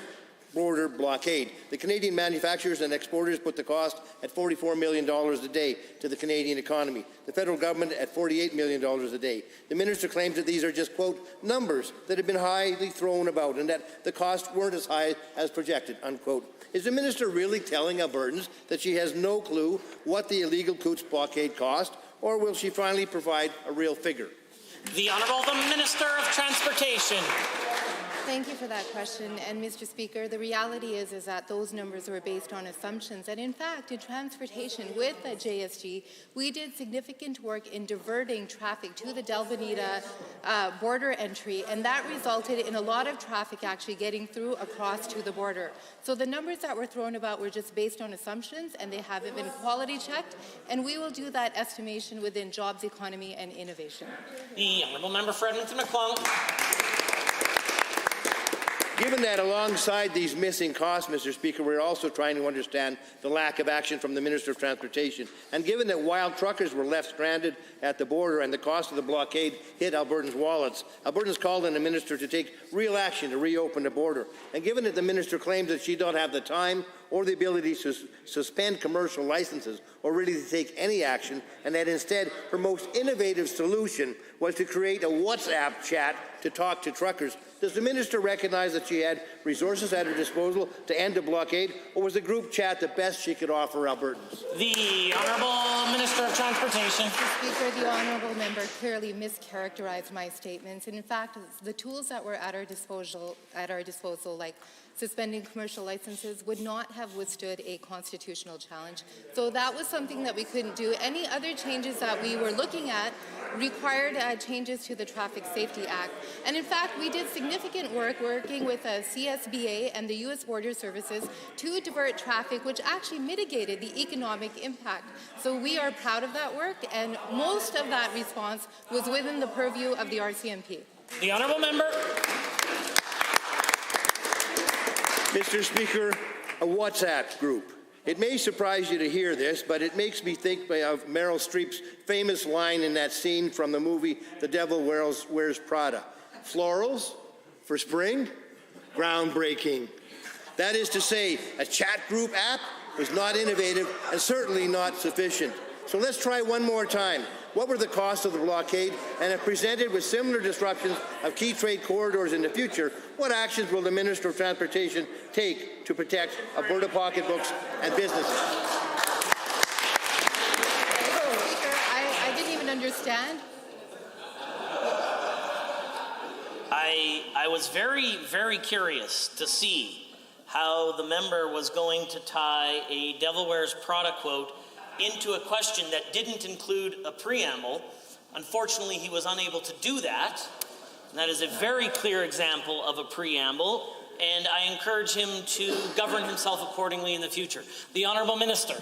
border blockade. The Canadian manufacturers and exporters put the cost at $44 million a day to the Canadian economy, the federal government at $48 million a day. The minister claims that these are just, quote, numbers that have been highly thrown about and that the costs weren't as high as projected, unquote. Is the minister really telling Albertans that she has no clue what the illegal Coutts blockade cost, or will she finally provide a real figure? The Honourable the Minister of Transportation. Thank you for that question. And Mr. Speaker, the reality is that those numbers were based on assumptions. And in fact, in transportation with the JSG, we did significant work in diverting traffic to the Del Bonita border entry, and that resulted in a lot of traffic actually getting through across to the border. So the numbers that were thrown about were just based on assumptions, and they haven't been quality checked, and we will do that estimation within jobs, economy, and innovation. The Honourable Member for Edmonton McClung. Given that alongside these missing costs, Mr. Speaker, we're also trying to understand the lack of action from the Minister of Transportation. And given that wild truckers were left stranded at the border and the cost of the blockade hit Albertans' wallets, Albertans called on the Minister to take real action to reopen the border. And given that the Minister claims that she don't have the time or the ability to suspend commercial licenses or really to take any action, and that instead her most innovative solution was to create a WhatsApp chat to talk to truckers, does the minister recognize that she had resources at her disposal to end the blockade, or was the group chat the best she could offer Albertans? The Honourable Minister of Transportation. Mr. Speaker, the honourable member clearly mischaracterized my statements. And in fact, the tools that were at our disposal, like suspending commercial licenses, would not have withstood a constitutional challenge. So that was something that we couldn't do. Any other changes that we were looking at required changes to the Traffic Safety Act. And in fact, we did significant work working with CSBA and the U.S. Border Services to divert traffic, which actually mitigated the economic impact. So we are proud of that work, and most of that response was within the purview of the RCMP. The Honourable Member. Mr. Speaker, a WhatsApp group. It may surprise you to hear this, but it makes me think of Meryl Streep's famous line in that scene from the movie The Devil Wears Prada. Florals for spring? Groundbreaking. That is to say, a chat group app was not innovative and certainly not sufficient. So let's try one more time. What were the costs of the blockade? And if presented with similar disruptions of key trade corridors in the future, what actions will the Minister of Transportation take to protect Alberta pocketbooks and businesses? Speaker, I didn't even understand. I was very, very curious to see how the member was going to tie a Devil Wears Prada quote into a question that didn't include a preamble. Unfortunately, he was unable to do that. And that is a very clear example of a preamble, and I encourage him to govern himself accordingly in the future. The Honourable Minister.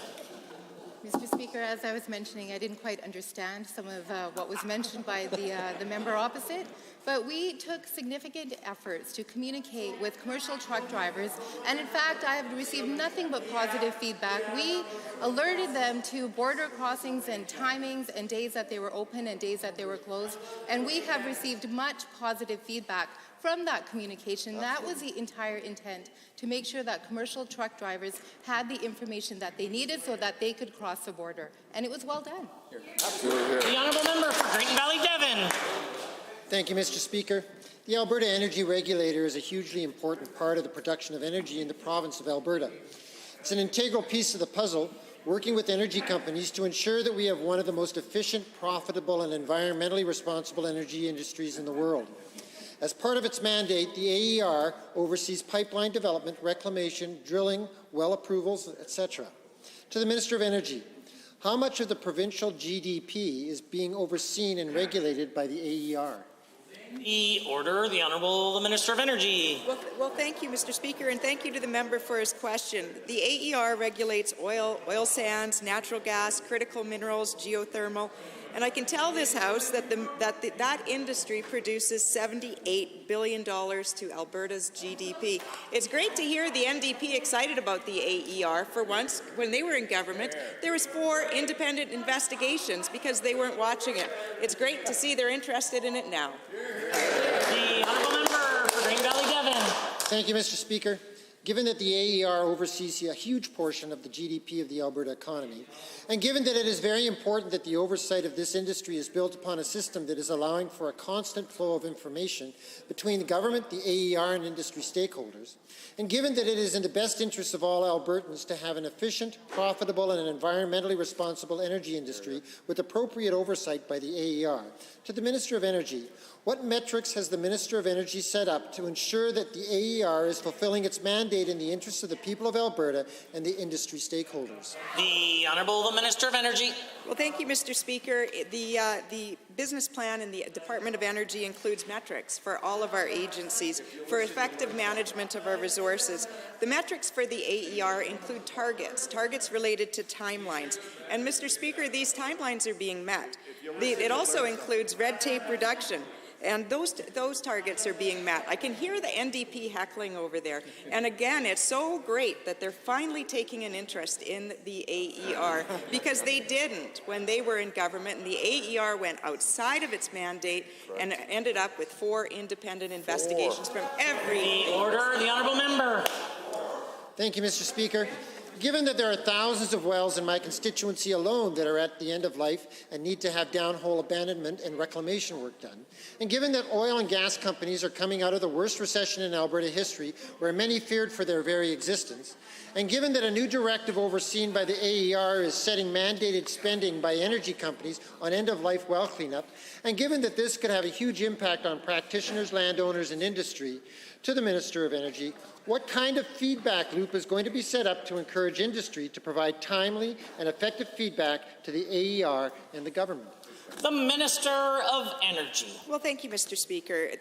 Mr. Speaker, as I was mentioning, I didn't quite understand some of what was mentioned by the member opposite, but we took significant efforts to communicate with commercial truck drivers, and in fact, I have received nothing but positive feedback. We alerted them to border crossings and timings and days that they were open and days that they were closed, and we have received much positive feedback from that communication. That was the entire intent, to make sure that commercial truck drivers had the information that they needed so that they could cross the border. And it was well done. The Honourable Member for Drayton Valley Devon. Thank you, Mr. Speaker. The Alberta Energy Regulator is a hugely important part of the production of energy in the province of Alberta. It's an integral piece of the puzzle, working with energy companies to ensure that we have one of the most efficient, profitable, and environmentally responsible energy industries in the world. As part of its mandate, the AER oversees pipeline development, reclamation, drilling, well approvals, etc. To the Minister of Energy, how much of the provincial GDP is being overseen and regulated by the AER? The order, the Honourable the Minister of Energy. Well, thank you, Mr. Speaker, and thank you to the member for his question. The AER regulates oil sands, natural gas, critical minerals, geothermal, and I can tell this House that that industry produces $78 billion to Alberta's GDP. It's great to hear the NDP excited about the AER. For once, when they were in government, there was 4 independent investigations because they weren't watching it. It's great to see they're interested in it now. The Honourable Member for Green Valley Devon. Thank you, Mr. Speaker. Given that the AER oversees a huge portion of the GDP of the Alberta economy, and given that it is very important that the oversight of this industry is built upon a system that is allowing for a constant flow of information between the government, the AER, and industry stakeholders, and given that it is in the best interest of all Albertans to have an efficient, profitable, and environmentally responsible energy industry with appropriate oversight by the AER, to the Minister of Energy, what metrics has the Minister of Energy set up to ensure that the AER is fulfilling its mandate in the interests of the people of Alberta and the industry stakeholders? The Honourable the Minister of Energy. Well, thank you, Mr. Speaker. The business plan in the Department of Energy includes metrics for all of our agencies for effective management of our resources. The metrics for the AER include targets related to timelines. And, Mr. Speaker, these timelines are being met. It also includes red tape reduction. And those targets are being met. I can hear the NDP heckling over there. And again, it's so great that they're finally taking an interest in the AER because they didn't when they were in government, and the AER went outside of its mandate and ended up with 4 independent investigations from every... The order, the Honourable Member. Thank you, Mr. Speaker. Given that there are thousands of wells in my constituency alone that are at the end of life and need to have downhole abandonment and reclamation work done, and given that oil and gas companies are coming out of the worst recession in Alberta history, where many feared for their very existence, and given that a new directive overseen by the AER is setting mandated spending by energy companies on end-of-life well cleanup, and given that this could have a huge impact on practitioners, landowners, and industry, to the Minister of Energy, what kind of feedback loop is going to be set up to encourage industry to provide timely and effective feedback to the AER and the government? The Minister of Energy. Well, thank you, Mr. Speaker.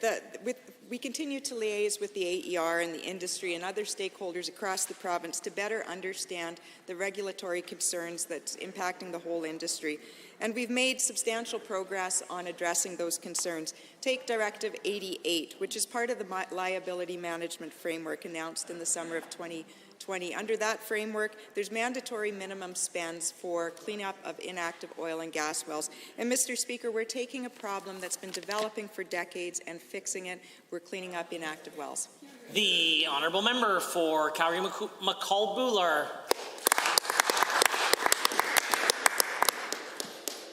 We continue to liaise with the AER and the industry and other stakeholders across the province to better understand the regulatory concerns that's impacting the whole industry. And we've made substantial progress on addressing those concerns. Take Directive 88, which is part of the liability management framework announced in the summer of 2020. Under that framework, there's mandatory minimum spends for cleanup of inactive oil and gas wells. And, Mr. Speaker, we're taking a problem that's been developing for decades and fixing it. We're cleaning up inactive wells. The Honourable Member for Calgary-McCall-Buller.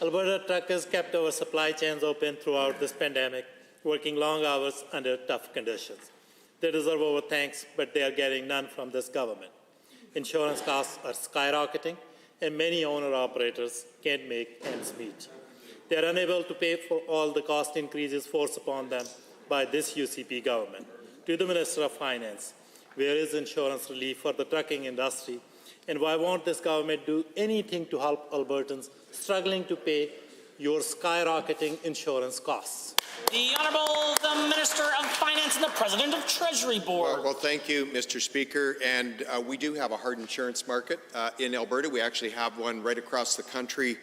Alberta truckers kept our supply chains open throughout this pandemic, working long hours under tough conditions. They deserve our thanks, but they are getting none from this government. Insurance costs are skyrocketing, and many owner-operators can't make ends meet. They are unable to pay for all the cost increases forced upon them by this UCP government. To the Minister of Finance, where is insurance relief for the trucking industry, and why won't this government do anything to help Albertans struggling to pay your skyrocketing insurance costs? The Honourable the Minister of Finance and the President of Treasury Board. Well, thank you, Mr. Speaker. And we do have a hard insurance market in Alberta. We actually have one right across the country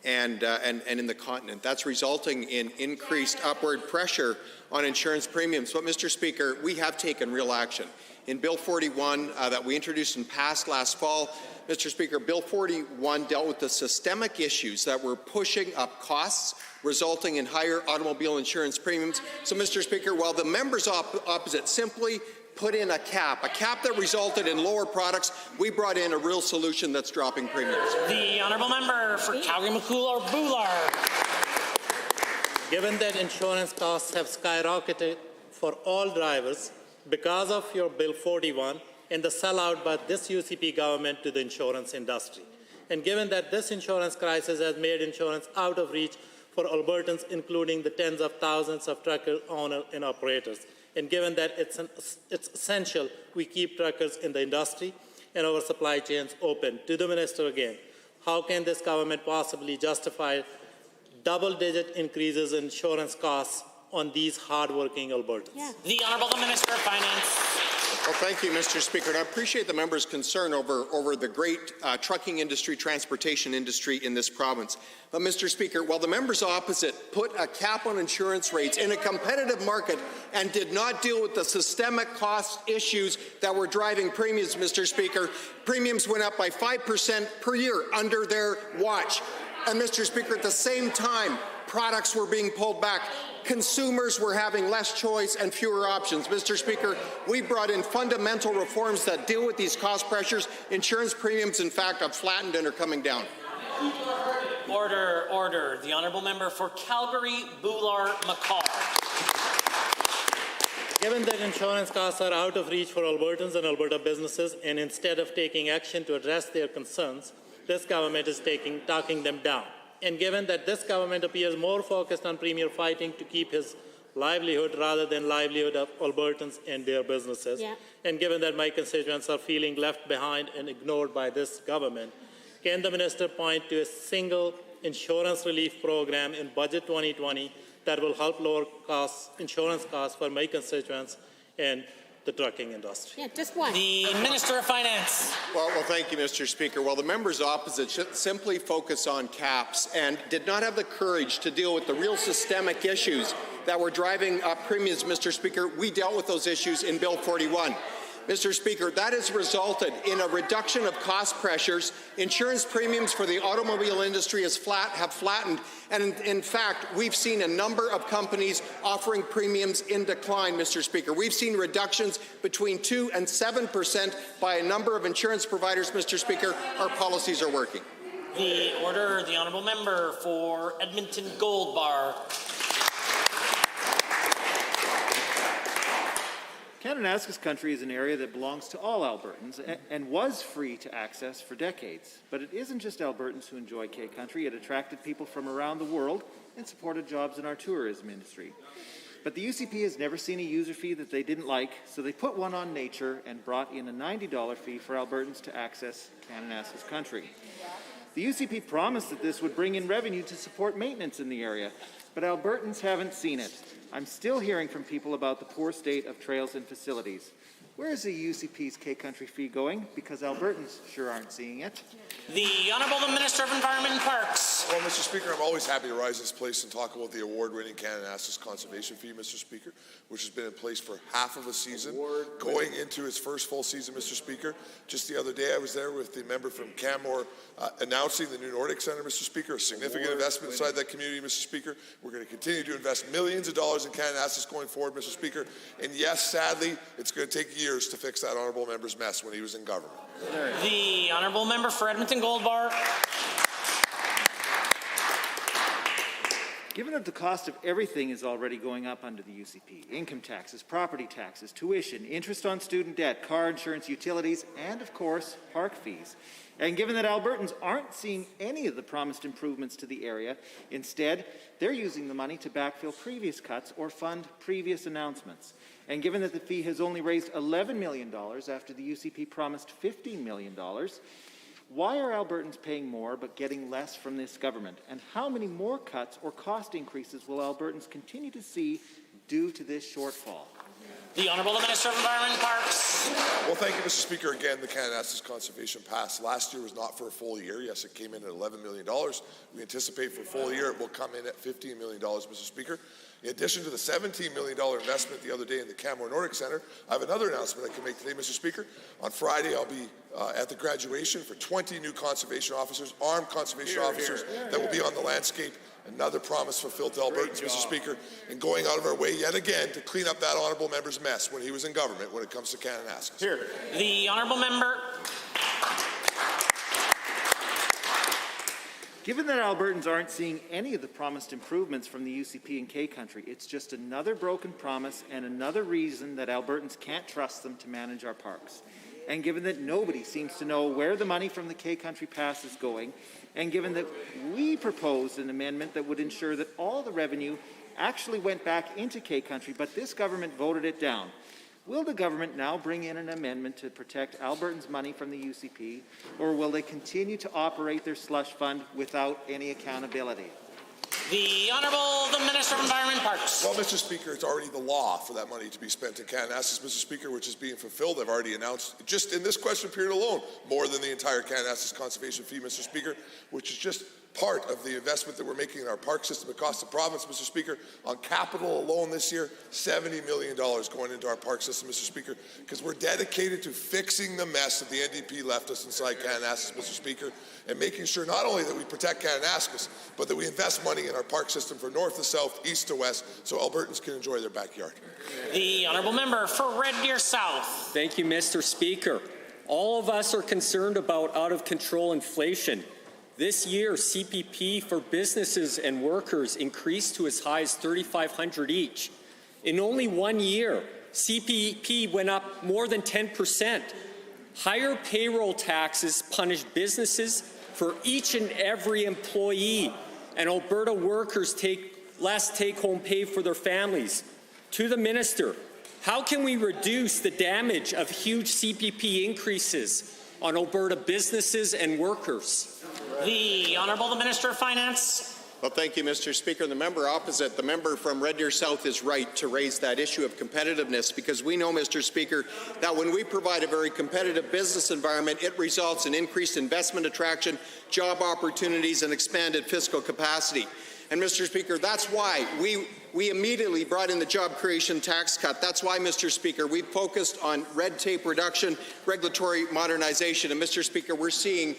and in the continent. That's resulting in increased upward pressure on insurance premiums. But, Mr. Speaker, we have taken real action. In Bill 41 that we introduced and passed last fall, Mr. Speaker, Bill 41 dealt with the systemic issues that were pushing up costs, resulting in higher automobile insurance premiums. So, Mr. Speaker, while the members opposite simply put in a cap that resulted in lower products, we brought in a real solution that's dropping premiums. The Honourable Member for Calgary-McCool-Buller. Given that insurance costs have skyrocketed for all drivers because of your Bill 41 and the sellout by this UCP government to the insurance industry, and given that this insurance crisis has made insurance out of reach for Albertans, including the tens of thousands of trucker owners and operators, and given that it's essential we keep truckers in the industry and our supply chains open, to the Minister again, how can this government possibly justify double-digit increases in insurance costs on these hardworking Albertans. Yeah. The Honourable Minister of Finance. Well, thank you, Mr. Speaker. And I appreciate the member's concern over the great trucking industry, transportation industry in this province. But, Mr. Speaker, while the members opposite put a cap on insurance rates in a competitive market and did not deal with the systemic cost issues that were driving premiums, Mr. Speaker, premiums went up by 5% per year under their watch. And, Mr. Speaker, at the same time, products were being pulled back. Consumers were having less choice and fewer options. Mr. Speaker, we brought in fundamental reforms that deal with these cost pressures. Insurance premiums, in fact, have flattened and are coming down. Order, order. The Honourable Member for Calgary, Bular-McCall. Given that insurance costs are out of reach for Albertans and Alberta businesses, and instead of taking action to address their concerns, this government is talking them down. And given that this government appears more focused on Premier fighting to keep his livelihood rather than livelihood of Albertans and their businesses, and given that my constituents are feeling left behind and ignored by this government, can the minister point to a single insurance relief program in Budget 2020 that will help lower insurance costs for my constituents and the trucking industry? Yeah, just one. The Minister of Finance. Well, thank you, Mr. Speaker. Well, the members opposite should simply focus on caps and did not have the courage to deal with the real systemic issues that were driving up premiums, Mr. Speaker. We dealt with those issues in Bill 41. Mr. Speaker, that has resulted in a reduction of cost pressures. Insurance premiums for the automobile industry have flattened, and in fact, we've seen a number of companies offering premiums in decline, Mr. Speaker. We've seen reductions between 2% and 7% by a number of insurance providers, Mr. Speaker. Our policies are working. The order, the Honourable Member for Edmonton Gold Bar. Kananaskis country is an area that belongs to all Albertans and was free to access for decades. But it isn't just Albertans who enjoy K country. It attracted people from around the world and supported jobs in our tourism industry. But the UCP has never seen a user fee that they didn't like, so they put one on nature and brought in a $90 fee for Albertans to access Kananaskis country. The UCP promised that this would bring in revenue to support maintenance in the area, but Albertans haven't seen it. I'm still hearing from people about the poor state of trails and facilities. Where is the UCP's K-Country fee going? Because Albertans sure aren't seeing it. The Honourable Minister of Environment and Parks. Well, Mr. Speaker, I'm always happy to rise this place and talk about the award-winning Kananaskis Conservation Fee, Mr. Speaker, which has been in place for half of a season, going into its first full season, Mr. Speaker. Just the other day, I was there with the member from Canmore announcing the new Nordic Centre, Mr. Speaker, a significant investment inside that community, Mr. Speaker. We're going to continue to invest millions of dollars in Kananaskis going forward, Mr. Speaker. And yes, sadly, it's going to take years to fix that honourable member's mess when he was in government. The Honourable Member for Edmonton Gold Bar. Given that the cost of everything is already going up under the UCP, income taxes, property taxes, tuition, interest on student debt, car insurance, utilities, and of course, park fees, and given that Albertans aren't seeing any of the promised improvements to the area, instead, they're using the money to backfill previous cuts or fund previous announcements. And given that the fee has only raised $11 million after the UCP promised $15 million, why are Albertans paying more but getting less from this government? And how many more cuts or cost increases will Albertans continue to see due to this shortfall? The Honourable Minister of Environment and Parks. Well, thank you, Mr. Speaker. Again, the Kananaskis Conservation Pass last year was not for a full year. Yes, it came in at $11 million. We anticipate for a full year it will come in at $15 million, Mr. Speaker. In addition to the $17 million investment the other day in the Canmore Nordic Centre, I have another announcement I can make today, Mr. Speaker. On Friday, I'll be at the graduation for 20 new conservation officers, armed conservation officers that will be on the landscape. Another promise fulfilled to Albertans, Mr. Speaker, and going out of our way yet again to clean up that honourable member's mess when he was in government when it comes to Kananaskis. The Honourable Member. Given that Albertans aren't seeing any of the promised improvements from the UCP and K-Country, it's just another broken promise and another reason that Albertans can't trust them to manage our parks. And given that nobody seems to know where the money from the K-Country Pass is going, and given that we proposed an amendment that would ensure that all the revenue actually went back into K-Country, but this government voted it down, will the government now bring in an amendment to protect Albertans' money from the UCP, or will they continue to operate their slush fund without any accountability? The Honourable the Minister of Environment and Parks. Well, Mr. Speaker, it's already the law for that money to be spent in Kananaskis, Mr. Speaker, which is being fulfilled. I've already announced, just in this question period alone, more than the entire Kananaskis conservation fee, Mr. Speaker, which is just part of the investment that we're making in our park system across the province, Mr. Speaker. On capital alone this year, $70 million going into our park system, Mr. Speaker, because we're dedicated to fixing the mess that the NDP left us inside Kananaskis, Mr. Speaker, and making sure not only that we protect Kananaskis, but that we invest money in our park system from north to south, east to west, so Albertans can enjoy their backyard. The Honourable Member for Red Deer South. Thank you, Mr. Speaker. All of us are concerned about out-of-control inflation. This year, CPP for businesses and workers increased to as high as $3,500 each. In only 1 year, CPP went up more than 10%. Higher payroll taxes punish businesses for each and every employee, and Alberta workers take less take-home pay for their families. To the Minister, how can we reduce the damage of huge CPP increases on Alberta businesses and workers? The Honourable the Minister of Finance. Well, thank you, Mr. Speaker. The member opposite, the member from Red Deer South, is right to raise that issue of competitiveness, because we know, Mr. Speaker, that when we provide a very competitive business environment, it results in increased investment attraction, job opportunities, and expanded fiscal capacity. And, Mr. Speaker, that's why we immediately brought in the job creation tax cut. That's why, Mr. Speaker, we focused on red tape reduction, regulatory modernization. And, Mr. Speaker, we're seeing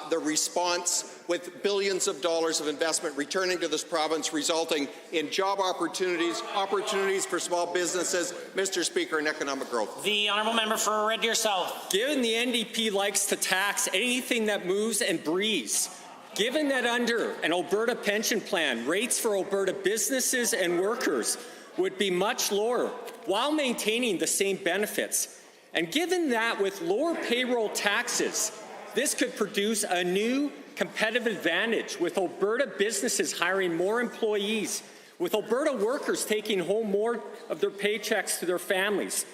the response with billions of dollars of investment returning to this province, resulting in job opportunities, opportunities for small businesses, Mr. Speaker, and economic growth. The Honourable Member for Red Deer South. Given the NDP likes to tax anything that moves and breathes, given that under an Alberta pension plan, rates for Alberta businesses and workers would be much lower while maintaining the same benefits, and given that with lower payroll taxes, this could produce a new competitive advantage with Alberta businesses hiring more employees, with Alberta workers taking home more of their paychecks to their families.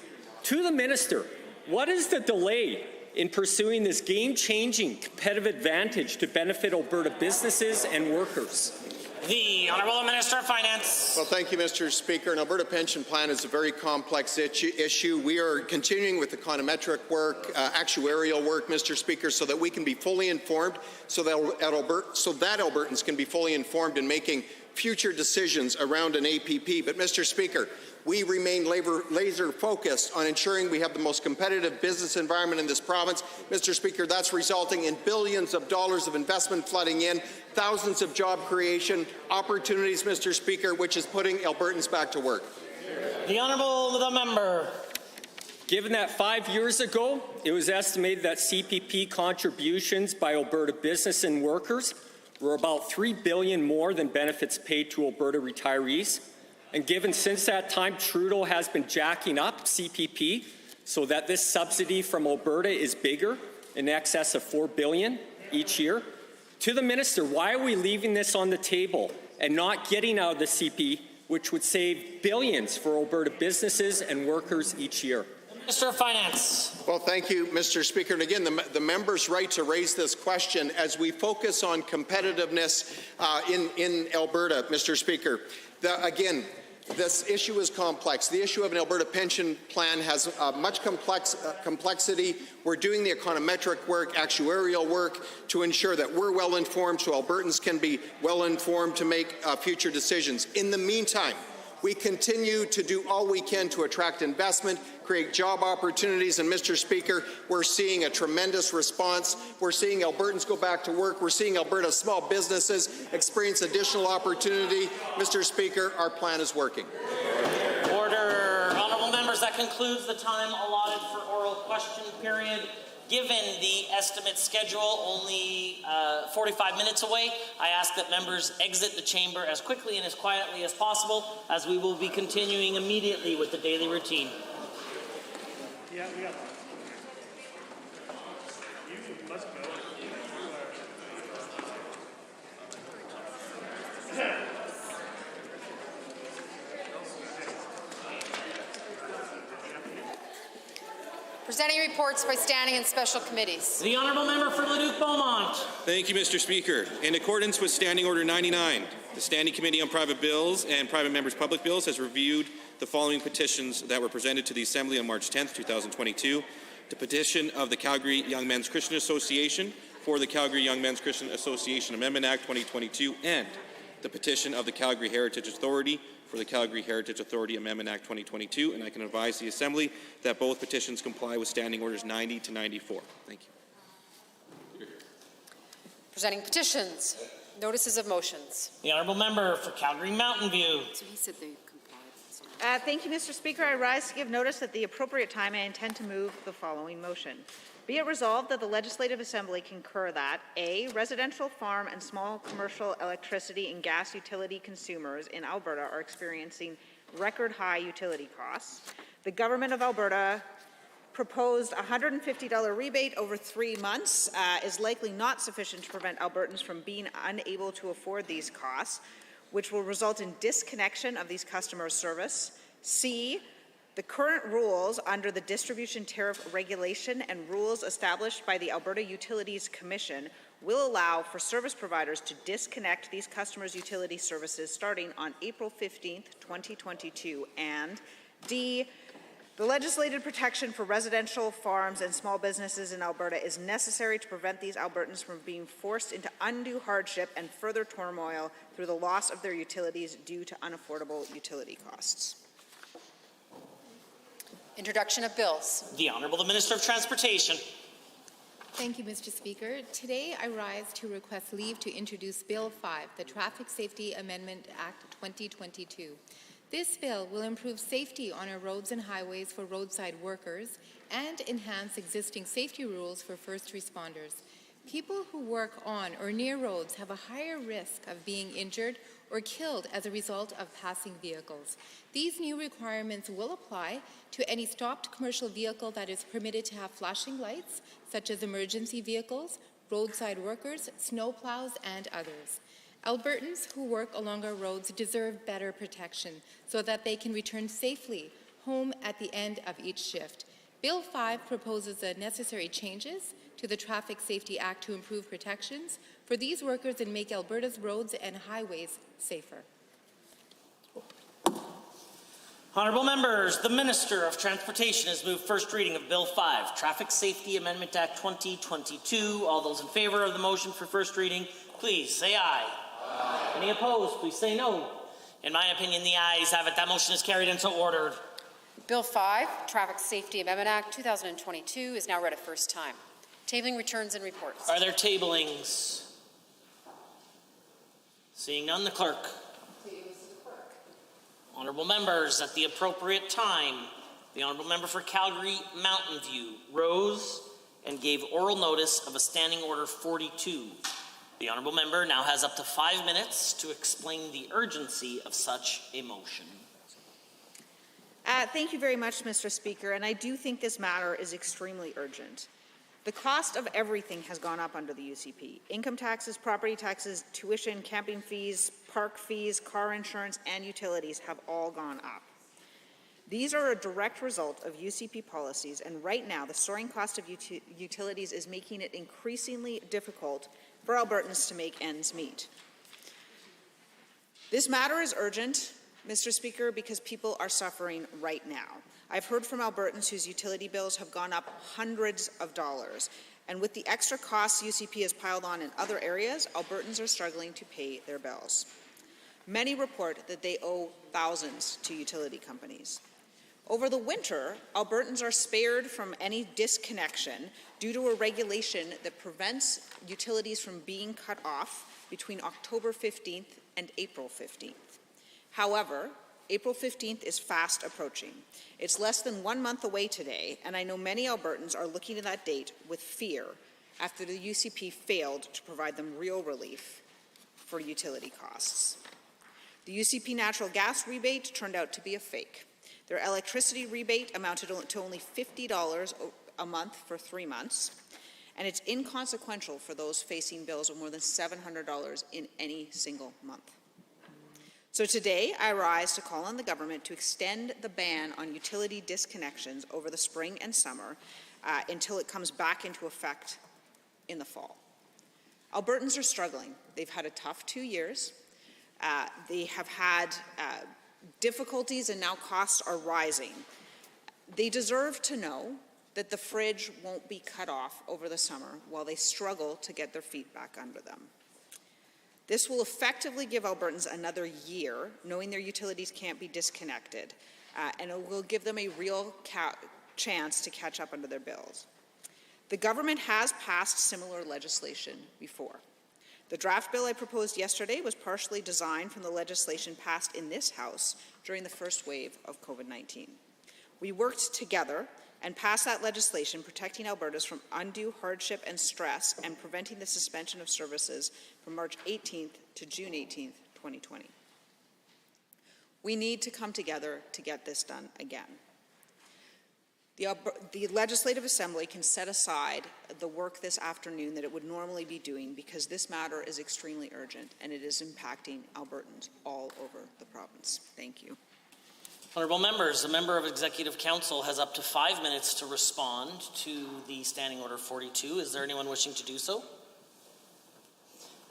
To the Minister, what is the delay in pursuing this game-changing competitive advantage to benefit Alberta businesses and workers? The Honourable Minister of Finance. Well, thank you, Mr. Speaker. An Alberta pension plan is a very complex issue. We are continuing with econometric work, actuarial work, Mr. Speaker, so that we can be fully informed, so that Albertans can be fully informed in making future decisions around an APP. But, Mr. Speaker, we remain laser focused on ensuring we have the most competitive business environment in this province. Mr. Speaker, that's resulting in billions of dollars of investment flooding in, thousands of job creation opportunities, Mr. Speaker, which is putting Albertans back to work. The Honourable the Member. Given that 5 years ago, it was estimated that CPP contributions by Alberta business and workers were about $3 billion more than benefits paid to Alberta retirees. And given since that time, Trudeau has been jacking up CPP so that this subsidy from Alberta is bigger, in excess of $4 billion each year. To the Minister, why are we leaving this on the table and not getting out of the CP, which would save billions for Alberta businesses and workers each year? Minister of Finance. Well, thank you, Mr. Speaker. And again, the member's right to raise this question as we focus on competitiveness in Alberta, Mr. Speaker. Again, this issue is complex. The issue of an Alberta pension plan has much complexity. We're doing the econometric work, actuarial work to ensure that we're well informed, so Albertans can be well informed to make future decisions. In the meantime, we continue to do all we can to attract investment, create job opportunities, and Mr. Speaker, we're seeing a tremendous response. We're seeing Albertans go back to work. We're seeing Alberta small businesses experience additional opportunity. Mr. Speaker, our plan is working. Order. Honourable members, that concludes the time allotted for oral question period. Given the estimate schedule only 45 minutes away, I ask that members exit the chamber as quickly and as quietly as possible, as we will be continuing immediately with the daily routine. Yeah, we got that. You must go. Presenting reports by standing and special committees. The honourable member for Leduc Beaumont. Thank you, Mr. Speaker. In accordance with Standing Order 99, the Standing Committee on Private Bills and Private Members' Public Bills has reviewed the following petitions that were presented to the Assembly on March 10, 2022. The petition of the Calgary Young Men's Christian Association for the Calgary Young Men's Christian Association Amendment Act 2022 and the petition of the Calgary Heritage Authority for the Calgary Heritage Authority Amendment Act 2022, and I can advise the Assembly that both petitions comply with Standing Orders 90 to 94. Thank you. Presenting petitions. Notices of motions. The honourable member for Calgary Mountain View. So he said they complied. Thank you, Mr. Speaker. I rise to give notice at the appropriate time. I intend to move the following motion. Be it resolved that the Legislative Assembly concur that A, residential, farm, and small commercial electricity and gas utility consumers in Alberta are experiencing record high utility costs. The Government of Alberta proposed a $150 rebate over 3 months is likely not sufficient to prevent Albertans from being unable to afford these costs, which will result in disconnection of these customers' service. C, the current rules under the distribution tariff regulation and rules established by the Alberta Utilities Commission will allow for service providers to disconnect these customers' utility services starting on April 15th, 2022. And D, the legislated protection for residential, farms, and small businesses in Alberta is necessary to prevent these Albertans from being forced into undue hardship and further turmoil through the loss of their utilities due to unaffordable utility costs. Introduction of bills. The Honourable the Minister of Transportation. Thank you, Mr. Speaker. Today I rise to request leave to introduce Bill 5, the Traffic Safety Amendment Act 2022. This bill will improve safety on our roads and highways for roadside workers and enhance existing safety rules for first responders. People who work on or near roads have a higher risk of being injured or killed as a result of passing vehicles. These new requirements will apply to any stopped commercial vehicle that is permitted to have flashing lights, such as emergency vehicles, roadside workers, snowplows, and others. Albertans who work along our roads deserve better protection so that they can return safely home at the end of each shift. Bill 5 proposes the necessary changes to the Traffic Safety Act to improve protections for these workers and make Alberta's roads and highways safer. Honourable members, the Minister of Transportation has moved first reading of Bill 5, Traffic Safety Amendment Act 2022. All those in favour of the motion for first reading, please say aye. Aye. Any opposed, please say no. In my opinion, the ayes have it. That motion is carried and so ordered. Bill 5, Traffic Safety Amendment Act 2022 is now read a first time. Tabling returns and reports. Are there tablings? Seeing none, the clerk. Honourable members, at the appropriate time, the Honourable Member for Calgary Mountain View rose and gave oral notice of a Standing Order 42. The Honourable Member now has up to 5 minutes to explain the urgency of such a motion. Thank you very much, Mr. Speaker, and I do think this matter is extremely urgent. The cost of everything has gone up under the UCP. Income taxes, property taxes, tuition, camping fees, park fees, car insurance, and utilities have all gone up. These are a direct result of UCP policies, and right now the soaring cost of utilities is making it increasingly difficult for Albertans to make ends meet. This matter is urgent, Mr. Speaker, because people are suffering right now. I've heard from Albertans whose utility bills have gone up hundreds of dollars, and with the extra costs UCP has piled on in other areas, Albertans are struggling to pay their bills. Many report that they owe thousands to utility companies. Over the winter, Albertans are spared from any disconnection due to a regulation that prevents utilities from being cut off between October 15th and April 15th. However, April 15th is fast approaching. It's less than 1 month away today, and I know many Albertans are looking at that date with fear after the UCP failed to provide them real relief for utility costs. The UCP natural gas rebate turned out to be a fake. Their electricity rebate amounted to only $50 a month for 3 months, and it's inconsequential for those facing bills of more than $700 in any single month. So today, I rise to call on the government to extend the ban on utility disconnections over the spring and summer, until it comes back into effect in the fall. Albertans are struggling. They've had a tough 2 years. They have had difficulties, and now costs are rising. They deserve to know that the fridge won't be cut off over the summer while they struggle to get their feet back under them. This will effectively give Albertans another year, knowing their utilities can't be disconnected, and it will give them a real chance to catch up under their bills. The government has passed similar legislation before. The draft bill I proposed yesterday was partially designed from the legislation passed in this House during the first wave of COVID-19. We worked together and passed that legislation protecting Albertans from undue hardship and stress and preventing the suspension of services from March 18th to June 18th, 2020. We need to come together to get this done again. The Legislative Assembly can set aside the work this afternoon that it would normally be doing because this matter is extremely urgent and it is impacting Albertans all over the province. Thank you. Honourable members, a member of Executive Council has up to 5 minutes to respond to the Standing Order 42. Is there anyone wishing to do so?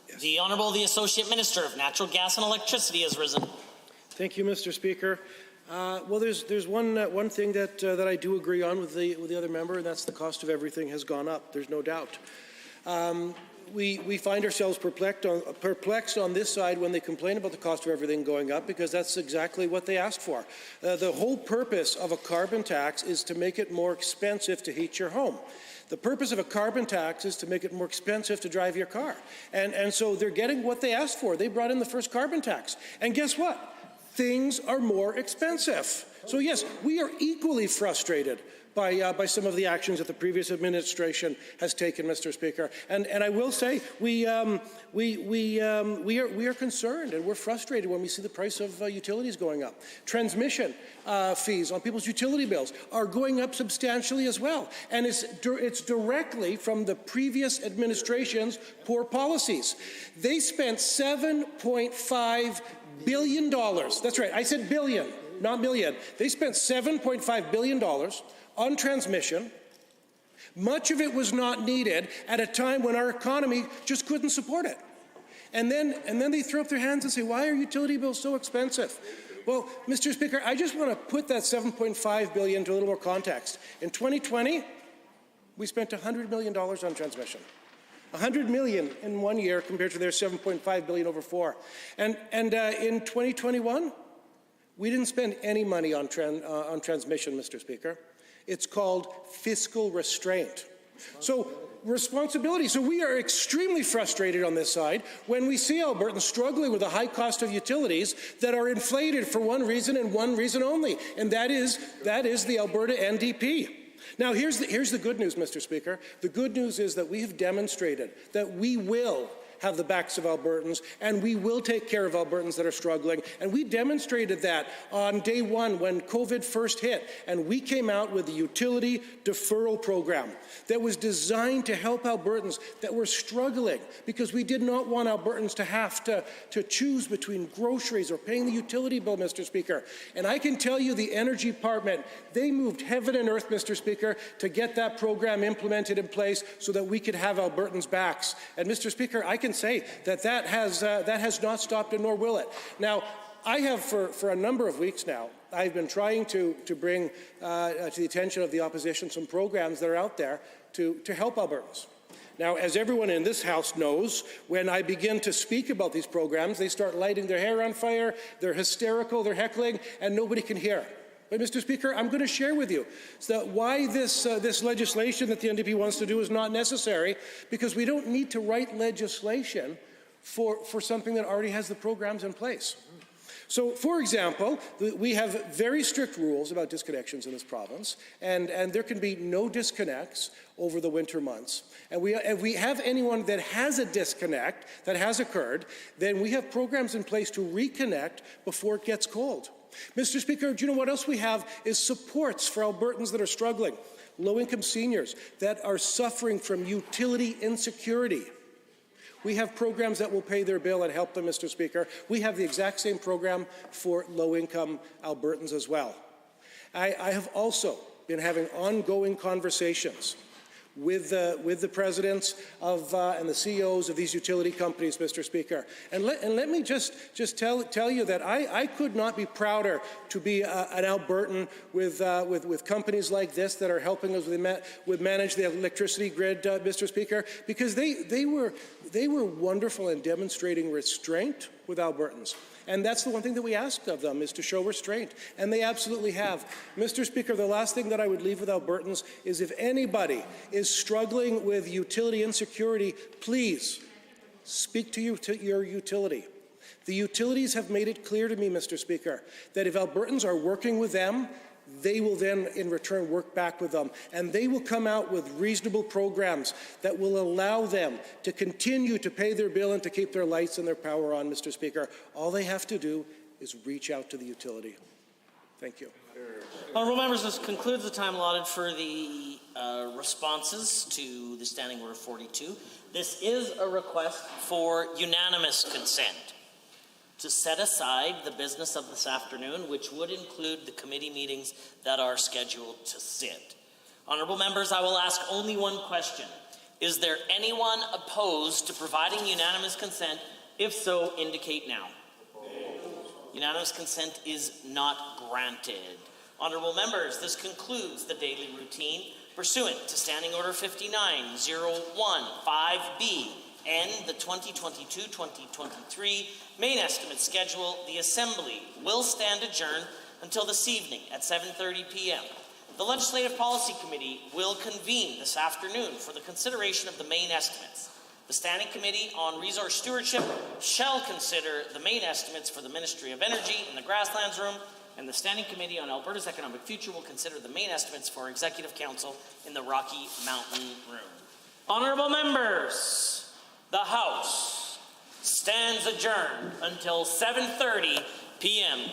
Yes. The Honourable the Associate Minister of Natural Gas and Electricity has risen. Thank you, Mr. Speaker. Well, there's one thing that I do agree on with the other member, and that's the cost of everything has gone up. There's no doubt. We find ourselves perplexed on this side when they complain about the cost of everything going up, because that's exactly what they asked for. The whole purpose of a carbon tax is to make it more expensive to heat your home. The purpose of a carbon tax is to make it more expensive to drive your car. And so they're getting what they asked for. They brought in the first carbon tax. And guess what? Things are more expensive. So yes, we are equally frustrated by some of the actions that the previous administration has taken, Mr. Speaker. And I will say we are concerned and we're frustrated when we see the price of utilities going up. Transmission fees on people's utility bills are going up substantially as well. And it's directly from the previous administration's poor policies. They spent $7.5 billion. That's right, I said billion, not million. They spent $7.5 billion on transmission. Much of it was not needed at a time when our economy just couldn't support it. And then they throw up their hands and say, why are utility bills so expensive? Well, Mr. Speaker, I just want to put that $7.5 billion into a little more context. In 2020, we spent $100 million on transmission. $100 million in 1 year compared to their $7.5 billion over 4. And in 2021, we didn't spend any money on transmission, Mr. Speaker. It's called fiscal restraint. So responsibility. So we are extremely frustrated on this side when we see Albertans struggling with the high cost of utilities that are inflated for one reason and one reason only, and that is the Alberta NDP. Now, here's the good news, Mr. Speaker. The good news is that we have demonstrated that we will have the backs of Albertans, and we will take care of Albertans that are struggling. And we demonstrated that on day one when COVID first hit, and we came out with the utility deferral program that was designed to help Albertans that were struggling, because we did not want Albertans to have to choose between groceries or paying the utility bill, Mr. Speaker. And I can tell you the Energy Department, they moved heaven and earth, Mr. Speaker, to get that program implemented in place so that we could have Albertans' backs. And Mr. Speaker, I can say that has not stopped, and nor will it. Now, I have for a number of weeks now, I've been trying to bring to the attention of the opposition some programs that are out there to help Albertans. Now, as everyone in this House knows, when I begin to speak about these programs, they start lighting their hair on fire, they're hysterical, they're heckling, and nobody can hear. But, Mr. Speaker, I'm going to share with you why this legislation that the NDP wants to do is not necessary, because we don't need to write legislation for something that already has the programs in place. So, for example, we have very strict rules about disconnections in this province, and there can be no disconnects over the winter months. And if we have anyone that has a disconnect that has occurred, then we have programs in place to reconnect before it gets cold. Mr. Speaker, do you know what else we have is supports for Albertans that are struggling, low-income seniors that are suffering from utility insecurity. We have programs that will pay their bill and help them, Mr. Speaker. We have the exact same program for low-income Albertans as well. I have also been having ongoing conversations with the presidents of and the CEOs of these utility companies, Mr. Speaker. And let me just tell you that I could not be prouder to be an Albertan with companies like this that are helping us with manage the electricity grid, Mr. Speaker, because they were wonderful in demonstrating restraint with Albertans. And that's the one thing that we ask of them, is to show restraint. And they absolutely have. Mr. Speaker, the last thing that I would leave with Albertans is, if anybody is struggling with utility insecurity, please speak to your utility. The utilities have made it clear to me, Mr. Speaker, that if Albertans are working with them, they will then, in return, work back with them. And they will come out with reasonable programs that will allow them to continue to pay their bill and to keep their lights and their power on, Mr. Speaker. All they have to do is reach out to the utility. Thank you. Honourable members, this concludes the time allotted for the responses to the Standing Order 42. This is a request for unanimous consent to set aside the business of this afternoon, which would include the committee meetings that are scheduled to sit. Honourable members, I will ask only one question. Is there anyone opposed to providing unanimous consent? If so, indicate now. Unanimous consent is not granted. Honourable members, this concludes the daily routine pursuant to Standing Order 59-015B and the 2022-2023 main estimate schedule. The Assembly will stand adjourned until this evening at 7:30 p.m. The Legislative Policy Committee will convene this afternoon for the consideration of the main estimates. The Standing Committee on Resource Stewardship shall consider the main estimates for the Ministry of Energy in the Grasslands Room, and the Standing Committee on Alberta's Economic Future will consider the main estimates for Executive Council in the Rocky Mountain Room. Honourable members, the House stands adjourned until 7:30 p.m.